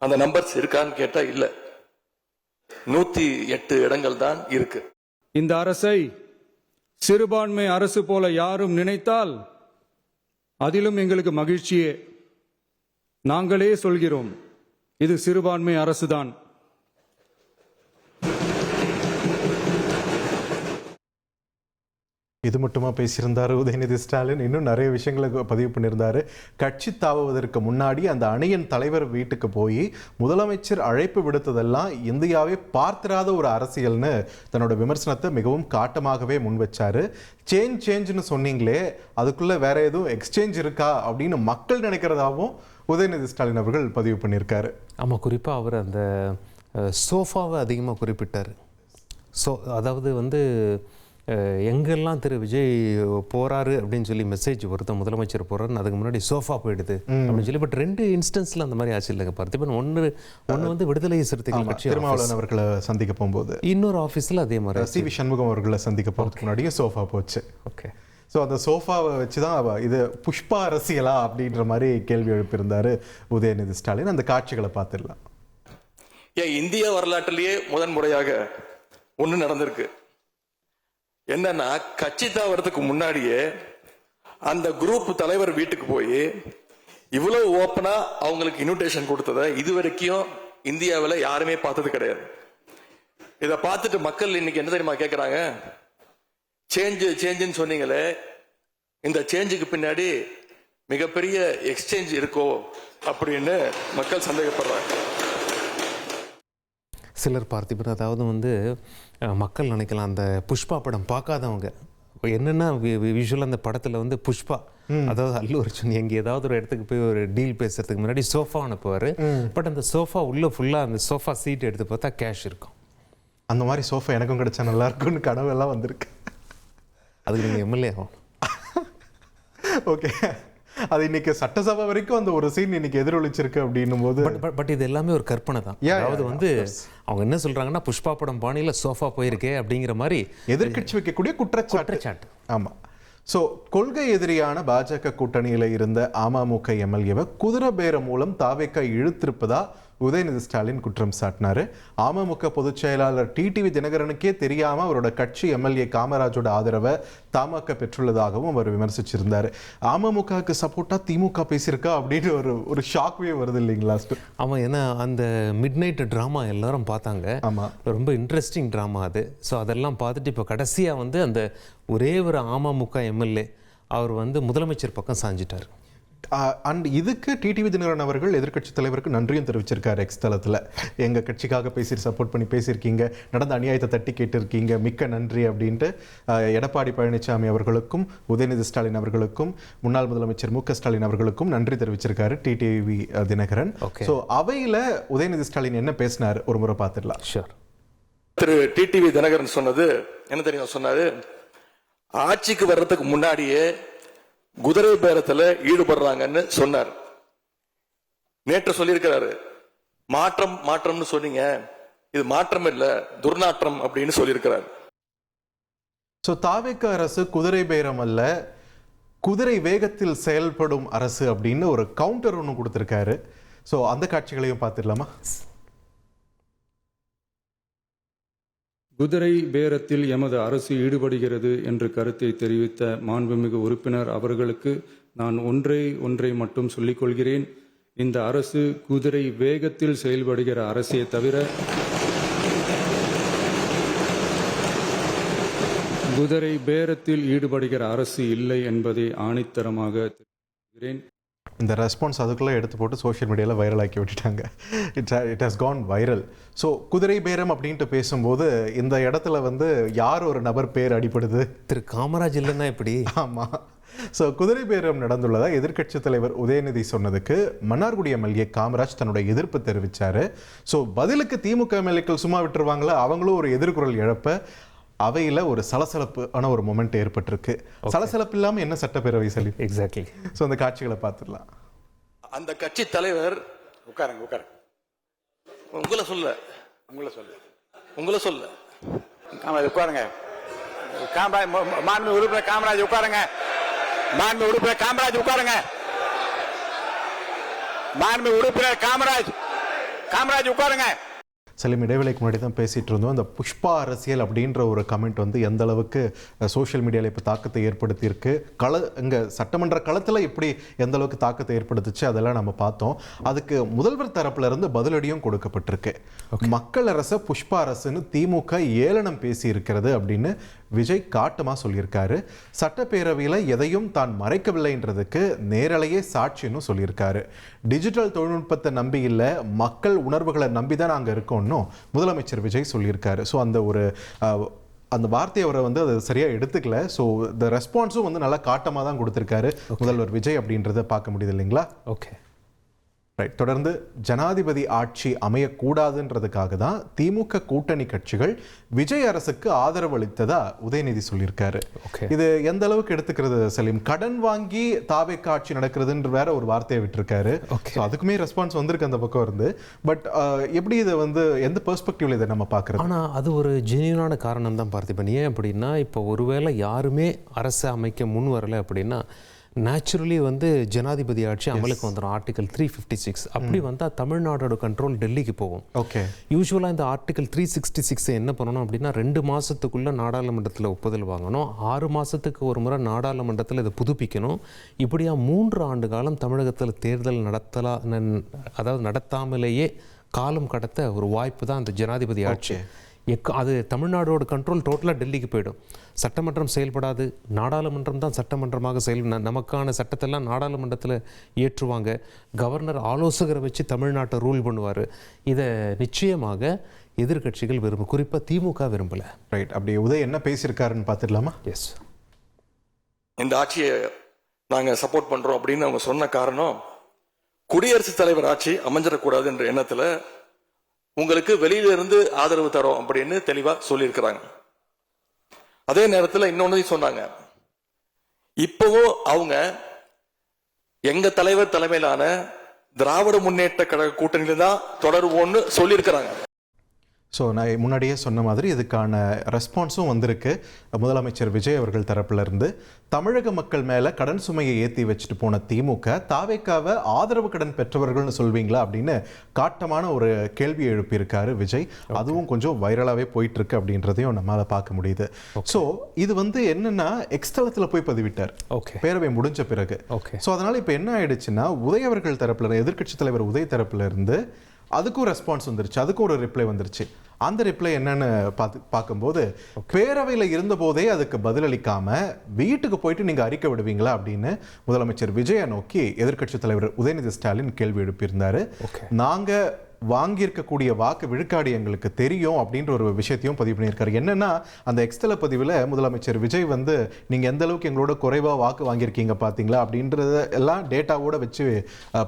அந்த நம்பர்ஸ் இருக்கான்னு கேட்டா இல்ல. 108 இடங்கள் தான் இருக்கு. இந்த அரசை சிறுபான்மை அரசு போல யாரும் நினைத்தால் அதிலும் எங்களுக்கு மகிழ்ச்சியே. நாங்களே சொல்கிறோம், இது சிறுபான்மை அரசுதான். இது மட்டுமா பேசியிருந்தாரு உதயநிதி ஸ்டாலின்? இன்னும் நிறைய விஷயங்களை பதிவு பண்ணியிருந்தாரு. கட்சி தாவுவதற்கு முன்னாடி அந்த அணியின் தலைவர் வீட்டுக்கு போய் முதலமைச்சர் அழைப்பு விடுத்ததெல்லாம் இந்தியாவே பார்த்திராத ஒரு அரசியல்னு தன்னோட விமர்சனத்தை மிகவும் காட்டமாகவே முன் வச்சாரு. சேஞ்சுன்னு சொன்னீங்களே, அதுக்குள்ள வேற எதுவும் எக்ஸ்சேஞ்ச் இருக்கா அப்படின்னு மக்கள் நினைக்கிறதாவும் உதயநிதி ஸ்டாலின் அவர்கள் பதிவு பண்ணியிருக்காரு. ஆமாம், குறிப்பாக அவர் அந்த சோஃபாவை அதிகமாக குறிப்பிட்டார். அதாவது வந்து எங்கெல்லாம் திரு விஜய் போறாரு அப்படின்னு சொல்லி மெசேஜ் வருது, முதலமைச்சர் போறாருன்னு, அதுக்கு முன்னாடி சோஃபா போயிடுது அப்படின்னு சொல்லி. பட் 2 இன்ஸ்டன்ஸ்ல அந்த மாதிரி ஆச்சு இல்லைங்க பார்த்திபன். ஒன்று வந்து விடுதலை சிறுத்தைகள் கட்சி திருமாவளவன் அவர்களை சந்திக்க போகும்போது, இன்னொரு ஆஃபீஸில் அதே மாதிரி சி.வி. சண்முகம் அவர்களை சந்திக்க போகிறதுக்கு முன்னாடியே சோஃபா போச்சு. ஓகே. ஸோ அந்த சோஃபாவை வச்சு தான் இது புஷ்பா அரசியலா அப்படின்ற மாதிரி கேள்வி எழுப்பியிருந்தாரு உதயநிதி ஸ்டாலின். அந்த காட்சிகளை பார்த்துடலாம். இந்திய வரலாற்றிலேயே முதன்முறையாக ஒன்று நடந்திருக்கு. என்னன்னா, கட்சி தாவறதுக்கு முன்னாடியே அந்த குரூப் தலைவர் வீட்டுக்கு போய் இவ்வளவு ஓப்பனா அவங்களுக்கு இன்விடேஷன் கொடுத்ததை இதுவரைக்கும் இந்தியாவில் யாருமே பார்த்தது கிடையாது. இதை பார்த்துட்டு மக்கள் இன்னைக்கு என்ன தெரியுமா கேட்கிறாங்க? சேஞ்சுன்னு சொன்னீங்களே, இந்த சேஞ்சுக்கு பின்னாடி மிகப்பெரிய எக்ஸ்சேஞ்ச் இருக்கோ அப்படின்னு மக்கள் சந்தேகப்படுறாங்க. சிலர் பார்த்திபன், அதாவது வந்து மக்கள் நினைக்கலாம், அந்த புஷ்பா படம் பார்க்காதவங்க என்னென்னா விஷுவலாக அந்த படத்தில் வந்து புஷ்பா, அதாவது அல்லு அர்ஜுன் எங்கே ஏதாவது ஒரு இடத்துக்கு போய் ஒரு டீல் பேசுறதுக்கு முன்னாடி சோஃபா அனுப்புவார். பட் அந்த சோஃபா உள்ளே ஃபுல்லாக அந்த சோஃபா சீட் எடுத்து பார்த்தா கேஷ் இருக்கும். அந்த மாதிரி சோஃபா எனக்கும் கிடைச்சா நல்லா இருக்கும்னு கனவெல்லாம் வந்திருக்கு. அதுக்கு நீங்கள் எம்எல்ஏ ஆகும். ஓகே, அது இன்னைக்கு சட்டசபை வரைக்கும் அந்த ஒரு சீன் இன்னைக்கு எதிரொலிச்சிருக்கு அப்படின்னும் போது, பட் இது எல்லாமே ஒரு கற்பனை தான். அதாவது வந்து அவங்க என்ன சொல்றாங்கன்னா புஷ்பா படம் பாணியில் சோஃபா போயிருக்கே அப்படிங்கிற மாதிரி எதிர்க்கட்சி வைக்கக்கூடிய குற்றச்சாட்டு. ஆமா. ஸோ கொள்கை எதிரியான பாஜக கூட்டணியில் இருந்த அமமுக எம்எல்ஏவை குதிரை பேரம் மூலம் தாவேக்கா இழுத்திருப்பதா உதயநிதி ஸ்டாலின் குற்றம் சாட்டினாரு. அமமுக பொதுச் செயலாளர் டிடிவி தினகரனுக்கே தெரியாம அவரோட கட்சி எம்எல்ஏ காமராஜோட ஆதரவை தமாக பெற்றுள்ளதாகவும் அவர் விமர்சிச்சிருந்தாரு. அமமுகவுக்கு சப்போர்ட்டா திமுக பேசியிருக்கா அப்படின்னு ஒரு ஷாக்வே வருது இல்லைங்களா? ஆமா, ஏன்னா அந்த மிட் நைட் ட்ராமா எல்லாரும் பார்த்தாங்க. ஆமா, ரொம்ப இன்ட்ரெஸ்டிங் ட்ராமா அது. ஸோ அதெல்லாம் பார்த்துட்டு இப்போ கடைசியா வந்து அந்த ஒரே ஒரு அமமுக எம்எல்ஏ அவர் வந்து முதலமைச்சர் பக்கம் சாஞ்சிட்டார். அண்ட் இதுக்கு டிடிவி தினகரன் அவர்கள் எதிர்க்கட்சி தலைவருக்கு நன்றியும் தெரிவிச்சிருக்காரு எக்ஸ் தளத்தில். எங்கள் கட்சிக்காக சப்போர்ட் பண்ணி பேசியிருக்கீங்க, நடந்த அநியாயத்தை தட்டி கேட்டிருக்கீங்க, மிக்க நன்றி அப்படின்ட்டு எடப்பாடி பழனிசாமி அவர்களுக்கும் உதயநிதி ஸ்டாலின் அவர்களுக்கும் முன்னாள் முதலமைச்சர் மு க ஸ்டாலின் அவர்களுக்கும் நன்றி தெரிவிச்சிருக்காரு டிடிவி தினகரன். ஸோ அவையில் உதயநிதி ஸ்டாலின் என்ன பேசினார் ஒரு முறை பார்த்துடலாம். ஷூர். திரு டிடிவி தினகரன் சொன்னது என்ன தெரியும்? சொன்னாரு, ஆட்சிக்கு வர்றதுக்கு முன்னாடியே குதிரை பேரத்துல ஈடுபடுறாங்கன்னு சொன்னார். நேற்று சொல்லியிருக்கிறாரு, மாற்றம் மாற்றம்னு சொன்னீங்க, இது மாற்றம் இல்ல துர்நாற்றம் அப்படின்னு சொல்லியிருக்கிறார். ஸோ தாவேக்க அரசு குதிரை பேரம் அல்ல, குதிரை வேகத்தில் செயல்படும் அரசு அப்படின்னு ஒரு கவுண்டர் ஒன்று கொடுத்திருக்காரு. ஸோ அந்த காட்சிகளையும் பார்த்துடலாமா? குதிரை பேரத்தில் எமது அரசு ஈடுபடுகிறது என்று கருத்தை தெரிவித்த மாண்புமிகு உறுப்பினர் அவர்களுக்கு நான் ஒன்றை மட்டும் சொல்லிக் கொள்கிறேன். இந்த அரசு குதிரை வேகத்தில் செயல்படுகிற அரசே தவிர குதிரை பேரத்தில் ஈடுபடுகிற அரசு இல்லை என்பதை ஆணித்தரமாக தெரிவிக்கிறேன். இந்த ரெஸ்பான்ஸ் அதுக்குள்ளே எடுத்து போட்டு சோஷியல் மீடியாவில் வைரல் ஆக்கி விட்டுட்டாங்க. It has gone viral. So குதிரை பேரம் அப்படின்ட்டு பேசும்போது இந்த இடத்துல வந்து யார் ஒரு நபர் பேர் அடிப்படுது? திரு காமராஜ் இல்லைன்னா எப்படி? ஆமாம். ஸோ குதிரை பேரம் நடந்துள்ளதா எதிர்க்கட்சி தலைவர் உதயநிதி சொன்னதுக்கு மன்னார்குடி எம்எல்ஏ காமராஜ் தன்னோட எதிர்ப்பு தெரிவித்தார். ஸோ பதிலுக்கு திமுக எம்எல்ஏக்கள் சும்மா விட்டுருவாங்களா? அவங்களும் ஒரு எதிர்குரல் இழப்ப அவையில் ஒரு சலசலப்பான ஒரு மொமெண்ட் ஏற்பட்டிருக்கு. சலசலப்பு இல்லாமல் என்ன சட்டப்பேரவை செல்வி? எக்ஸாக்ட்லி. ஸோ அந்த காட்சிகளை பார்த்துடலாம். அந்த கட்சி தலைவர் உட்காருங்க. உங்களை சொல்ல உட்காருங்க. மாண்பு உறுப்பினர் காமராஜ் உட்காருங்க. மாண்பு உறுப்பினர் காமராஜ் உட்காருங்க. மாண்பு உறுப்பினர் காமராஜ் உட்காருங்க. செல்லும் இடைவேளைக்கு முன்னாடி தான் பேசிகிட்டு இருந்தோம். அந்த புஷ்பா அரசியல் அப்படின்ற ஒரு கமெண்ட் வந்து எந்த அளவுக்கு சோஷியல் மீடியாவில் இப்போ தாக்கத்தை ஏற்படுத்தியிருக்கு, இங்கே சட்டமன்ற களத்தில் எப்படி எந்த அளவுக்கு தாக்கத்தை ஏற்படுத்துச்சு அதெல்லாம் நம்ம பார்த்தோம். அதுக்கு முதல்வர் தரப்புல இருந்து பதிலடியும் கொடுக்கப்பட்டிருக்கு. மக்கள் அரசை புஷ்பா அரசுன்னு திமுக ஏளனம் பேசி இருக்கிறது அப்படின்னு விஜய் காட்டமாக சொல்லியிருக்காரு. சட்டப்பேரவையில் எதையும் தான் மறைக்கவில்லைன்றதுக்கு நேரலையே சாட்சின்னு சொல்லியிருக்காரு. டிஜிட்டல் தொழில்நுட்பத்தை நம்பி இல்லை, மக்கள் உணர்வுகளை நம்பி தான் நாங்கள் இருக்கோம்னு முதலமைச்சர் விஜய் சொல்லியிருக்காரு. ஸோ அந்த வார்த்தையை அவரை வந்து அதை சரியாக எடுத்துக்கல. ஸோ இந்த ரெஸ்பான்ஸும் வந்து நல்லா காட்டமாக தான் கொடுத்துருக்காரு முதல்வர் விஜய் அப்படின்றத பார்க்க முடியுது இல்லைங்களா? Okay, right. தொடர்ந்து ஜனாதிபதி ஆட்சி அமையக்கூடாதுன்றதுக்காக தான் திமுக கூட்டணி கட்சிகள் விஜய் அரசுக்கு ஆதரவு அளித்ததா உதயநிதி சொல்லியிருக்காரு. இது எந்த அளவுக்கு எடுத்துக்கிறது சலீம்? கடன் வாங்கி தாவேக்க ஆட்சி நடக்கிறதுன்ற வேற ஒரு வார்த்தையை விட்டுருக்காரு. அதுக்குமே ரெஸ்பான்ஸ் வந்திருக்கு அந்த பக்கம் இருந்து. பட் எப்படி இதை வந்து எந்த பெர்ஸ்பெக்டிவ்ல இதை நம்ம பார்க்கறது? ஆனால் அது ஒரு ஜெனியூனான காரணம் தான் பார்த்திபன். ஏன் அப்படின்னா, இப்போ ஒருவேளை யாருமே அரசை அமைக்க முன் வரலை அப்படின்னா நேச்சுரலி வந்து ஜனாதிபதி ஆட்சி அமலுக்கு வந்துடும். ஆர்டிகல் 356 அப்படி வந்தால் தமிழ்நாடோட கண்ட்ரோல் டெல்லிக்கு போகும். ஓகே. யூஸ்வலாக இந்த ஆர்டிகல் 366 என்ன பண்ணணும் அப்படின்னா 2 மாதத்துக்குள்ளே நாடாளுமன்றத்தில் ஒப்புதல் வாங்கணும், 6 மாதத்துக்கு ஒரு முறை நாடாளுமன்றத்தில் இதை புதுப்பிக்கணும். இப்படியா 3 ஆண்டு காலம் தமிழகத்தில் தேர்தல் நடத்தாமலேயே காலம் கடத்த ஒரு வாய்ப்பு தான் அந்த ஜனாதிபதி ஆட்சி. அது தமிழ்நாடோட கண்ட்ரோல் டோட்டலாக டெல்லிக்கு போயிடும். சட்டமன்றம் செயல்படாது, நாடாளுமன்றம் தான் சட்டமன்றமாக நமக்கான சட்டத்தெல்லாம் நாடாளுமன்றத்தில் ஏற்றுவாங்க. கவர்னர் ஆலோசகரை வச்சு தமிழ்நாட்டை ரூல் பண்ணுவார். இதை நிச்சயமாக எதிர்கட்சிகள் குறிப்பாக திமுக விரும்பலை. ரைட். அப்படி உதய் என்ன பேசியிருக்காருன்னு பார்த்துடலாமா? எஸ். இந்த ஆட்சியை நாங்கள் சப்போர்ட் பண்ணுறோம் அப்படின்னு அவங்க சொன்ன காரணம், குடியரசுத் தலைவர் ஆட்சி அமைஞ்சிடக்கூடாது என்ற எண்ணத்தில் உங்களுக்கு வெளியில இருந்து ஆதரவு தரோம் அப்படின்னு தெளிவாக சொல்லியிருக்கிறாங்க. அதே நேரத்தில் இன்னொன்னையும் சொன்னாங்க, இப்பவும் அவங்க எங்க தலைவர் தலைமையிலான திராவிட முன்னேற்ற கழக கூட்டணியில தான் தொடருவோம்னு சொல்லியிருக்கிறாங்க. ஸோ நான் முன்னாடியே சொன்ன மாதிரி இதுக்கான ரெஸ்பான்ஸும் வந்திருக்கு முதலமைச்சர் விஜய் அவர்கள் தரப்பிலிருந்து. தமிழக மக்கள் மேலே கடன் சுமையை ஏற்றி வச்சுட்டு போன திமுக தாவேக்காவை ஆதரவு கடன் பெற்றவர்கள்னு சொல்வீங்களா அப்படின்னு காட்டமான ஒரு கேள்வி எழுப்பியிருக்காரு விஜய். அதுவும் கொஞ்சம் வைரலாகவே போயிட்டு இருக்கு அப்படின்றதையும் நம்மளால் பார்க்க முடியுது. ஸோ இது என்னன்னா எக்ஸ்தலத்தில் போய் பதிவிட்டார் பேரவை முடிஞ்ச பிறகு. ஸோ அதனால இப்போ என்ன ஆயிடுச்சுன்னா, உதய் அவர்கள் தரப்புல, எதிர்க்கட்சி தலைவர் உதய் தரப்புல இருந்து அதுக்கும் ரெஸ்பான்ஸ் வந்துருச்சு, அதுக்கும் ஒரு ரிப்ளை வந்துருச்சு. அந்த ரிப்ளை என்னன்னு பார்க்கும்போது, பேரவையில் இருந்த போதே அதுக்கு பதிலளிக்காம வீட்டுக்கு போயிட்டு நீங்க அறிக்கை விடுவீங்களா அப்படின்னு முதலமைச்சர் விஜயை நோக்கி எதிர்க்கட்சி தலைவர் உதயநிதி ஸ்டாலின் கேள்வி எழுப்பியிருந்தாரு. நாங்க வாங்கியிருக்கக்கூடிய வாக்கு விழுக்காடு எங்களுக்கு தெரியும் அப்படின்ற ஒரு விஷயத்தையும் பதிவு பண்ணியிருக்காரு. என்னன்னா, அந்த எக்ஸ்தல பதிவில் முதலமைச்சர் விஜய் நீங்கள் எந்த அளவுக்கு எங்களோட குறைவாக வாக்கு வாங்கியிருக்கீங்க பார்த்தீங்களா அப்படின்றத எல்லாம் டேட்டாவோட வச்சு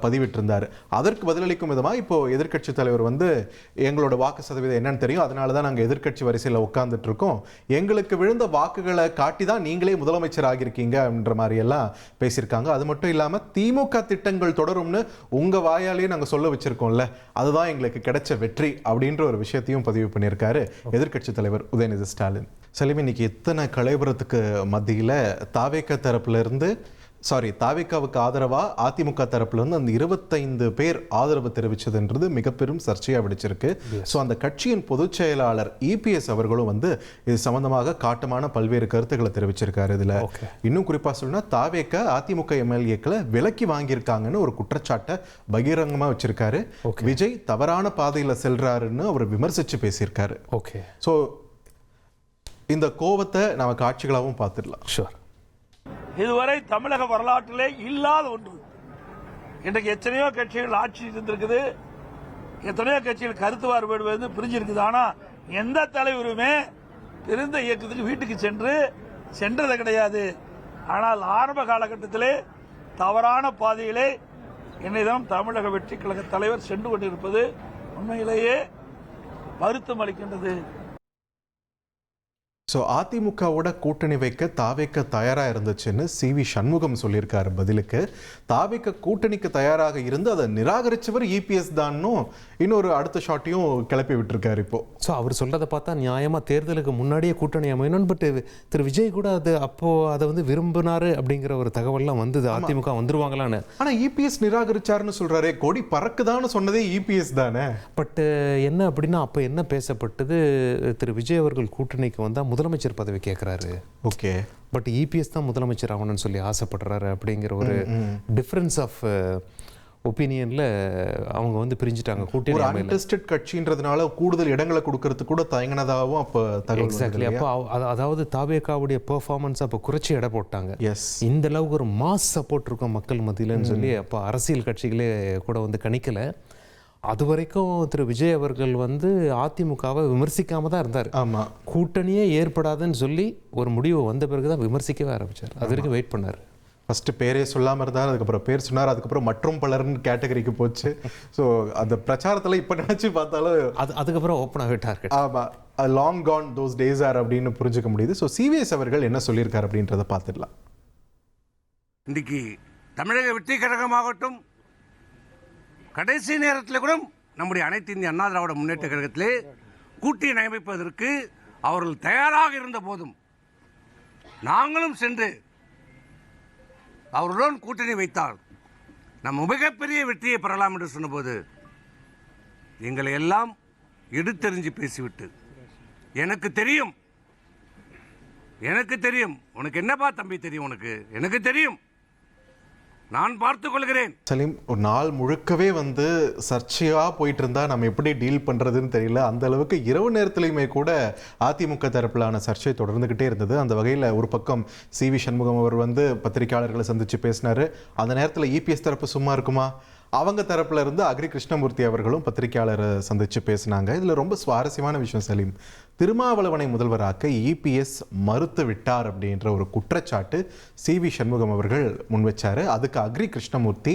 பதிவிட்டிருந்தார். அதற்கு பதிலளிக்கும் விதமாக இப்போ எதிர்க்கட்சி தலைவர் எங்களோட வாக்கு சதவீதம் என்னன்னு தெரியும், அதனால தான் நாங்கள் எதிர்க்கட்சி வரிசையில் உட்கார்ந்துட்டு இருக்கோம், எங்களுக்கு விழுந்த வாக்குகளை காட்டி தான் நீங்களே முதலமைச்சர் ஆகியிருக்கீங்க அப்படின்ற மாதிரி எல்லாம் பேசியிருக்காங்க. அது மட்டும் இல்லாமல் திமுக திட்டங்கள் தொடரும்னு உங்கள் வாயாலேயே நாங்கள் சொல்ல வச்சிருக்கோம்ல, அதுதான் எங்களுக்கு கிடைச்ச வெற்றி அப்படின்ற ஒரு விஷயத்தையும் பதிவு பண்ணியிருக்காரு எதிர்க்கட்சி தலைவர் உதயநிதி ஸ்டாலின். சலீம், இன்னைக்கு எத்தனை கலைபுரத்துக்கு மத்தியில் தாவேக்காவுக்கு ஆதரவா அதிமுக தரப்புல இருந்து அந்த 25 பேர் ஆதரவு தெரிவிச்சதுன்றது மிக பெரும் சர்ச்சையா விடுச்சிருக்கு. ஸோ அந்த கட்சியின் பொதுச் செயலாளர் EPS அவர்களும் இது சம்பந்தமாக காட்டமான பல்வேறு கருத்துக்களை தெரிவிச்சிருக்காரு. இதுல இன்னும் குறிப்பா சொன்னா, தாவேக்கா அதிமுக MLAக்களை விலக்கி வாங்கியிருக்காங்கன்னு ஒரு குற்றச்சாட்டை பகிரங்கமா வச்சிருக்காரு. விஜய் தவறான பாதையில செல்றாருன்னு அவர் விமர்சிச்சு பேசியிருக்காரு. ஸோ இந்த கோபத்தை நாம காட்சிகளாகவும் பார்த்துடலாம். இதுவரை தமிழக வரலாற்றிலே இல்லாத ஒன்று. இன்றைக்கு எத்தனையோ கட்சிகள் ஆட்சி இருந்திருக்குது, எத்தனையோ கட்சிகள் கருத்து வேறுபாடு பிரிஞ்சிருக்குது. ஆனா எந்த தலைவருமே பிரிந்த இயக்கத்துக்கு வீட்டுக்கு சென்றது கிடையாது. ஆனால் ஆரம்ப காலகட்டத்திலே தவறான பாதையிலே என்னிடம் தமிழக வெற்றி கழக தலைவர் சென்று கொண்டிருப்பது உண்மையிலேயே வருத்தம் அளிக்கின்றது. ஸோ அதிமுகவோட கூட்டணி வைக்க தாவேக்க தயாராக இருந்துச்சுன்னு CV சண்முகம் சொல்லியிருக்காரு பதிலுக்கு. தாவேக்க கூட்டணிக்கு தயாராக இருந்து அதை நிராகரிச்சவர் EPS தான்னும் இன்னொரு அடுத்த ஷாட்டையும் கிளப்பி விட்டுருக்காரு இப்போ. ஸோ அவர் சொல்றதை பார்த்தா நியாயமா தேர்தலுக்கு முன்னாடியே கூட்டணி அமையணும். பட் திரு விஜய் கூட அதை விரும்பினாரு அப்படிங்கிற ஒரு தகவல்லாம் வந்தது, அதிமுக வந்துருவாங்களான்னு. ஆனால் EPS நிராகரிச்சாருன்னு சொல்றாரு. கொடி பறக்குதான்னு சொன்னதே EPS தானே. பட் என்ன அப்படின்னா, அப்போ என்ன பேசப்பட்டது, திரு விஜய் அவர்கள் கூட்டணிக்கு வந்தால் முதலமைச்சர் பதவி கேட்குறாரு. பட் EPS தான் முதலமைச்சர் ஆகணும்னு சொல்லி ஆசைப்படுறாரு அப்படிங்கிற ஒரு டிஃபரன்ஸ் ஆஃப் ஒப்பீனியன்ல அவங்க பிரிஞ்சுட்டாங்க. கூட்டணி அன்டெஸ்டட் கட்சின்றதுனால கூடுதல் இடங்களை கொடுக்கறதுக்கு கூட தயங்கினதாகவும் அப்போ தகவல். எக்ஸாக்ட்லி. அப்போ அதாவது தாவேக்காவுடைய பெர்ஃபார்மன்ஸ் அப்போ குறைச்சி எடை போட்டாங்க. இந்த அளவுக்கு ஒரு மாஸ் சப்போர்ட் இருக்கும் மக்கள் மத்தியிலன்னு சொல்லி அப்போ அரசியல் கட்சிகளே கூட கணிக்கலை. அது வரைக்கும் திரு விஜய் அவர்கள் அதிமுகவை விமர்சிக்காம தான் இருந்தார். கூட்டணியே ஏற்படாதுன்னு சொல்லி ஒரு முடிவு வந்த பிறகுதான் விமர்சிக்கவே ஆரம்பிச்சார். அது வரைக்கும் வெயிட் பண்ணார். ஃபர்ஸ்ட் பேரே சொல்லாமல் இருந்தார், அதுக்கப்புறம் பேர் சொன்னார், அதுக்கப்புறம் மற்றும் பலர்னு கேட்டகரிக்கு போச்சு. ஸோ அந்த பிரச்சாரத்தில் இப்போ நினச்சி பார்த்தாலும் அதுக்கப்புறம் ஓப்பன் ஆகிட்டார். ஆமாம், long gone those days are அப்படின்னு புரிஞ்சுக்க முடியுது. ஸோ CVS அவர்கள் என்ன சொல்லியிருக்காரு அப்படின்றத பார்த்துடலாம். இன்னைக்கு தமிழக வெற்றி கழகமாகட்டும், கடைசி நேரத்தில் கூட நம்முடைய அனைத்து இந்திய அண்ணா திராவிட முன்னேற்ற கழகத்திலே கூட்டணி அமைப்பதற்கு அவர்கள் தயாராக இருந்த போதும் நாங்களும் சென்று அவர்களுடன் கூட்டணி வைத்தால் நம்ம மிகப்பெரிய வெற்றியை பெறலாம் என்று சொன்னபோது எங்களை எல்லாம் எடுத்தெறிஞ்சு பேசிவிட்டு, எனக்கு தெரியும், உனக்கு என்னப்பா தம்பி தெரியும், எனக்கு தெரியும், நான் பார்த்துக் கொள்கிறேன். சலீம், ஒரு நாள் முழுக்கவே சர்ச்சையா போயிட்டு இருந்தா நம்ம எப்படி டீல் பண்றதுன்னு தெரியல. அந்த அளவுக்கு இரவு நேரத்திலையுமே கூட அதிமுக தரப்பிலான சர்ச்சை தொடர்ந்துகிட்டே இருந்தது. அந்த வகையில் ஒரு பக்கம் CV சண்முகம் அவர் பத்திரிகையாளர்களை சந்திச்சு பேசினாரு. அந்த நேரத்தில் EPS தரப்பு சும்மா இருக்குமா? அவங்க தரப்புல இருந்து அக்ரி கிருஷ்ணமூர்த்தி அவர்களும் பத்திரிகையாளரை சந்திச்சு பேசினாங்க. இதுல ரொம்ப சுவாரஸ்யமான விஷயம் சலீம், திருமாவளவனை முதல்வராக்க இபிஎஸ் மறுத்து விட்டார் அப்படின்ற ஒரு குற்றச்சாட்டு CV சண்முகம் அவர்கள் முன்வச்சாரு. அதுக்கு அக்ரி கிருஷ்ணமூர்த்தி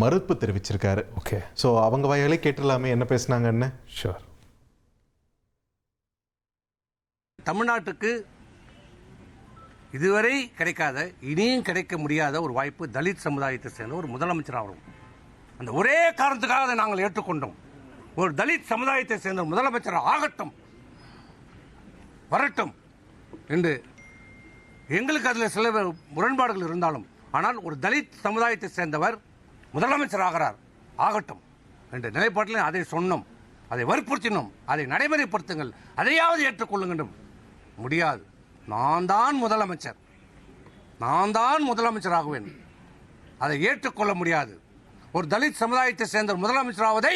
மறுப்பு தெரிவிச்சிருக்காரு. ஓகே, ஸோ அவங்க வாயாலே கேட்டுடலாமே என்ன பேசினாங்கன்னு. ஷூர். தமிழ்நாட்டுக்கு இதுவரை கிடைக்காத, இனியும் கிடைக்க முடியாத ஒரு வாய்ப்பு தலித் சமுதாயத்தை சேர்ந்த ஒரு முதலமைச்சர் ஆகும். அந்த ஒரே காரணத்துக்காக அதை நாங்கள் ஏற்றுக்கொண்டோம். ஒரு தலித் சமுதாயத்தை சேர்ந்த முதலமைச்சர் ஆகட்டும், வரட்டும் என்று எங்களுக்கு அதில் சில முரண்பாடுகள் இருந்தாலும், ஆனால் ஒரு தலித் சமுதாயத்தை சேர்ந்தவர் முதலமைச்சர் ஆகிறார், ஆகட்டும் என்ற நிலைப்பாட்டில் அதை சொன்னோம், அதை வற்புறுத்தினோம். அதை நடைமுறைப்படுத்துங்கள், அதையாவது ஏற்றுக்கொள்ளுங்கள். முடியாது, நான் தான் முதலமைச்சர், நான் தான் முதலமைச்சராகுவேன், அதை ஏற்றுக்கொள்ள முடியாது. ஒரு தலித் சமுதாயத்தை சேர்ந்த முதலமைச்சராவதை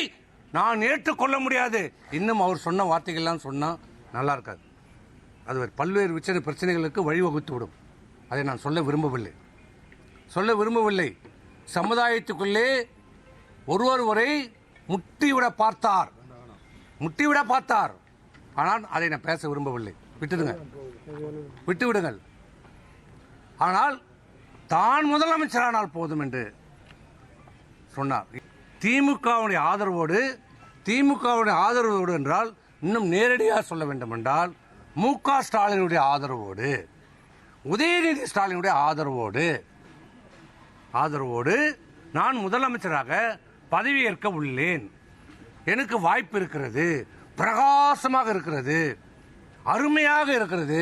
நான் ஏற்றுக்கொள்ள முடியாது. இன்னும் அவர் சொன்ன வார்த்தைகள்லாம் சொன்னால் நல்லா இருக்காது. அது பல்வேறு பிரச்சனைகளுக்கு வழிவகுத்து விடும். அதை நான் சொல்ல விரும்பவில்லை. சமுதாயத்துக்குள்ளே ஒருவரை முட்டிவிட பார்த்தார். ஆனால் அதை நான் பேச விரும்பவில்லை. விட்டுவிடுங்கள். ஆனால் தான் முதலமைச்சரானால் போதும் என்று சொன்னார். திமுகவுடைய ஆதரவோடு என்றால், இன்னும் நேரடியாக சொல்ல வேண்டும் என்றால், மு.க. ஸ்டாலினுடைய ஆதரவோடு, உதயநிதி ஸ்டாலினுடைய ஆதரவோடு நான் முதலமைச்சராக பதவியேற்க உள்ளேன். எனக்கு வாய்ப்பு இருக்கிறது, பிரகாசமாக இருக்கிறது, அருமையாக இருக்கிறது,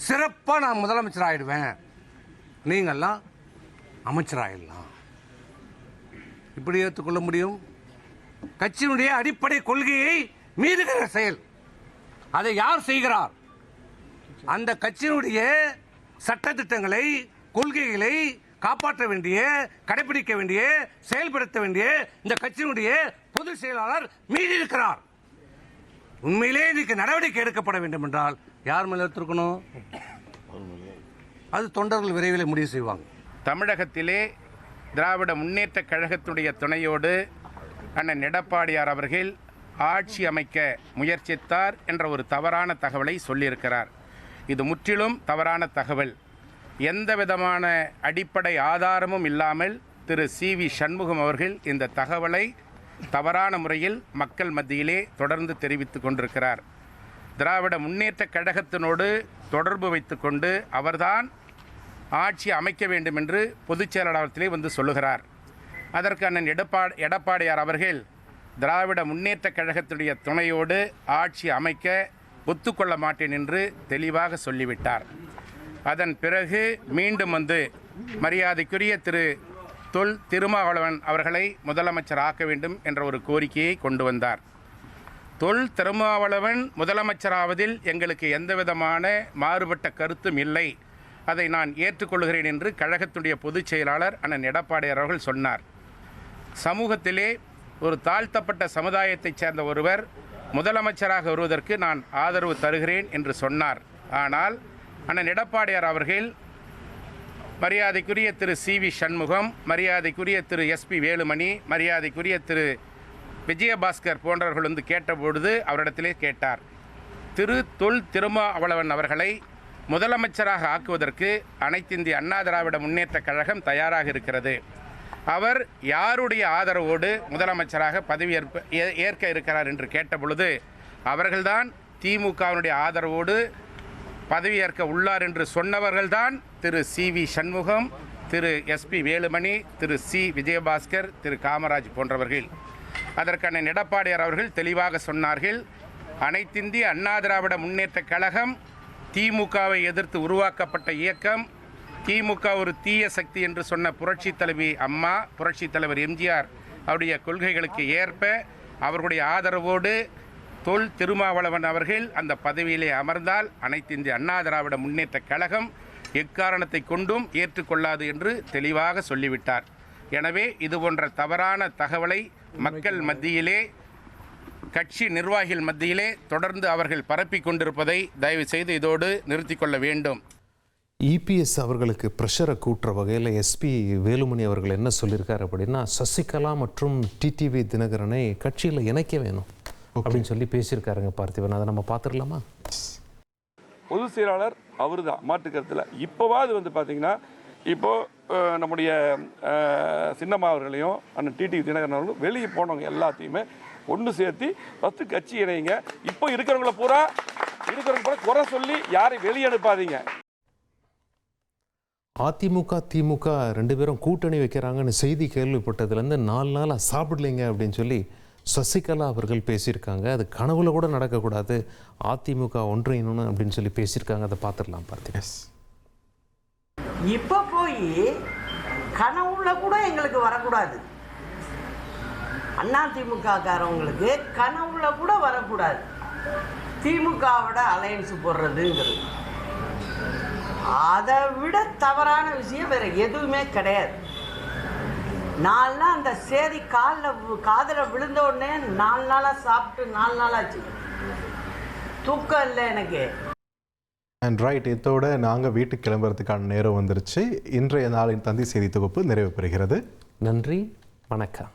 சிறப்பாக நான் முதலமைச்சர் ஆயிடுவேன், நீங்கள்லாம் அமைச்சராயிடலாம். இப்படி ஏற்றுக்கொள்ள முடியும்? கட்சியினுடைய அடிப்படை கொள்கையை மீறுகிற செயல். அதை யார் செய்கிறார்? அந்த கட்சியினுடைய சட்டத்திட்டங்களை, கொள்கைகளை காப்பாற்ற வேண்டிய, கடைபிடிக்க வேண்டிய, செயல்படுத்த வேண்டிய இந்த கட்சியினுடைய பொதுச் செயலாளர் மீறி இருக்கிறார். உண்மையிலே இதுக்கு நடவடிக்கை எடுக்கப்பட வேண்டும் என்றால் யார் மேல எடுத்திருக்கணும்? அது தொண்டர்கள் விரைவில் முடிவு செய்வாங்க. தமிழகத்திலே திராவிட முன்னேற்ற கழகத்துடைய துணையோடு அண்ணன் எடப்பாடியார் அவர்கள் ஆட்சி அமைக்க முயற்சித்தார் என்ற ஒரு தவறான தகவலை சொல்லியிருக்கிறார். இது முற்றிலும் தவறான தகவல். எந்த விதமான அடிப்படை ஆதாரமும் இல்லாமல் திரு CV சண்முகம் அவர்கள் இந்த தகவலை தவறான முறையில் மக்கள் மத்தியிலே தொடர்ந்து தெரிவித்துக் கொண்டிருக்கிறார். திராவிட முன்னேற்ற கழகத்தினோடு தொடர்பு வைத்துக்கொண்டு அவர்தான் ஆட்சி அமைக்க வேண்டும் என்று பொதுச் செயலாளரத்திலே வந்து சொல்லுகிறார். அதற்கு அண்ணன் எடப்பாடியார் அவர்கள் திராவிட முன்னேற்ற கழகத்துடைய துணையோடு ஆட்சி அமைக்க ஒத்துக்கொள்ள மாட்டேன் என்று தெளிவாக சொல்லிவிட்டார். அதன் பிறகு மீண்டும் வந்து மரியாதைக்குரிய திரு தொல் திருமாவளவன் அவர்களை முதலமைச்சர் ஆக்க வேண்டும் என்ற ஒரு கோரிக்கையை கொண்டு வந்தார். தொல் திருமாவளவன் முதலமைச்சராவதில் எங்களுக்கு எந்தவிதமான மாறுபட்ட கருத்தும் இல்லை, அதை நான் ஏற்றுக்கொள்கிறேன் என்று கழகத்துடைய பொதுச் செயலாளர் அண்ணன் எடப்பாடியார் அவர்கள் சொன்னார். சமூகத்திலே ஒரு தாழ்த்தப்பட்ட சமுதாயத்தைச் சேர்ந்த ஒருவர் முதலமைச்சராக வருவதற்கு நான் ஆதரவு தருகிறேன் என்று சொன்னார். ஆனால் அண்ணன் எடப்பாடியார் அவர்கள் மரியாதைக்குரிய திரு CV சண்முகம், மரியாதைக்குரிய திரு SP வேலுமணி, மரியாதைக்குரிய திரு விஜயபாஸ்கர் போன்றவர்கள் வந்து கேட்டபொழுது அவரிடத்திலே கேட்டார், திரு தொல் திருமாவளவன் அவர்களை முதலமைச்சராக ஆக்குவதற்கு அனைத்திந்திய அண்ணா திராவிட முன்னேற்ற கழகம் தயாராக இருக்கிறது. அவர் யாருடைய ஆதரவோடு முதலமைச்சராக பதவி ஏற்க இருக்கிறார் என்று கேட்டபொழுது அவர்கள்தான் திமுகவினுடைய ஆதரவோடு பதவியேற்க உள்ளார் என்று சொன்னவர்கள்தான் திரு CV சண்முகம், திரு SP வேலுமணி, திரு C விஜயபாஸ்கர், திரு காமராஜ் போன்றவர்கள். அதற்கான எடப்பாடியார் அவர்கள் தெளிவாக சொன்னார்கள், அனைத்திந்திய அண்ணா திராவிட முன்னேற்ற கழகம் திமுகவை எதிர்த்து உருவாக்கப்பட்ட இயக்கம். திமுக ஒரு தீய சக்தி என்று சொன்ன புரட்சி தலைவி அம்மா, புரட்சி தலைவர் எம்ஜிஆர் அவருடைய கொள்கைகளுக்கு ஏற்ப அவர்களுடைய ஆதரவோடு தொல் திருமாவளவன் அவர்கள் அந்த பதவியிலே அமர்ந்தால் அனைத்திந்திய அண்ணா திராவிட முன்னேற்ற கழகம் எக்காரணத்தை கொண்டும் ஏற்றுக்கொள்ளாது என்று தெளிவாக சொல்லிவிட்டார். எனவே இது போன்ற தவறான தகவலை மக்கள் மத்தியிலே, கட்சி நிர்வாகிகள் மத்தியிலே தொடர்ந்து அவர்கள் பரப்பிக் கொண்டிருப்பதை தயவு செய்து இதோடு நிறுத்திக் கொள்ள வேண்டும். இபிஎஸ் அவர்களுக்கு ப்ரெஷரை கூட்டுற வகையில் எஸ்பி வேலுமணி அவர்கள் என்ன சொல்லியிருக்காரு அப்படின்னா, சசிகலா மற்றும் டிடிவி தினகரனை கட்சியில் இணைக்க வேணும் அப்படின்னு சொல்லி பேசியிருக்காருங்க பார்த்திபன். அதை நம்ம பார்த்துடலாமா? பொதுச் செயலாளர் அவர் தான், மாற்றுக்கருத்தில். இப்போவாது வந்து பார்த்தீங்கன்னா, இப்போது நம்முடைய சின்னம்மா அவர்களையும் அண்ணன் டிடிவி தினகரன் அவர்களும் வெளியே போனவங்க எல்லாத்தையுமே ஒன்று சேர்த்து ஃபஸ்ட்டு கட்சி இணைங்க. இப்போ இருக்கிறவங்கள பூரா குறை சொல்லி யாரையும் வெளியே அனுப்பாதீங்க. அதிமுக திமுக 2 பேரும் கூட்டணி வைக்கிறாங்கன்னு செய்தி கேள்விப்பட்டதுலேருந்து 4 நாளாக சாப்பிடலைங்க அப்படின்னு சொல்லி சசிகலா அவர்கள் பேசியிருக்காங்க. அது கனவுல கூட நடக்கக்கூடாது, அதிமுக ஒன்றிணையணும் அப்படின்னு சொல்லி பேசியிருக்காங்க. அதை பார்த்துடலாம் பார்த்திபன். இப்போ போய் கனவுல கூட எங்களுக்கு வரக்கூடாது, அதிமுக காரவங்களுக்கு கனவுல கூட வரக்கூடாது திமுகவோட அலையன்ஸ் போடுறதுங்கிறது. அதை விட தவறான விஷயம் வேற எதுவுமே கிடையாது. நான்லாம் அந்த சேதி காதில் விழுந்த உடனே 4 நாளாக சாப்பிட்டு 4 நாளாச்சு, தூக்கம் இல்லை எனக்கு. அண்ட் ரைட், இதோட நாங்கள் வீட்டுக்கு கிளம்புறதுக்கான நேரம் வந்துருச்சு. இன்றைய நாளின் தந்தி செய்தி தொகுப்பு நிறைவு பெறுகிறது. நன்றி, வணக்கம்.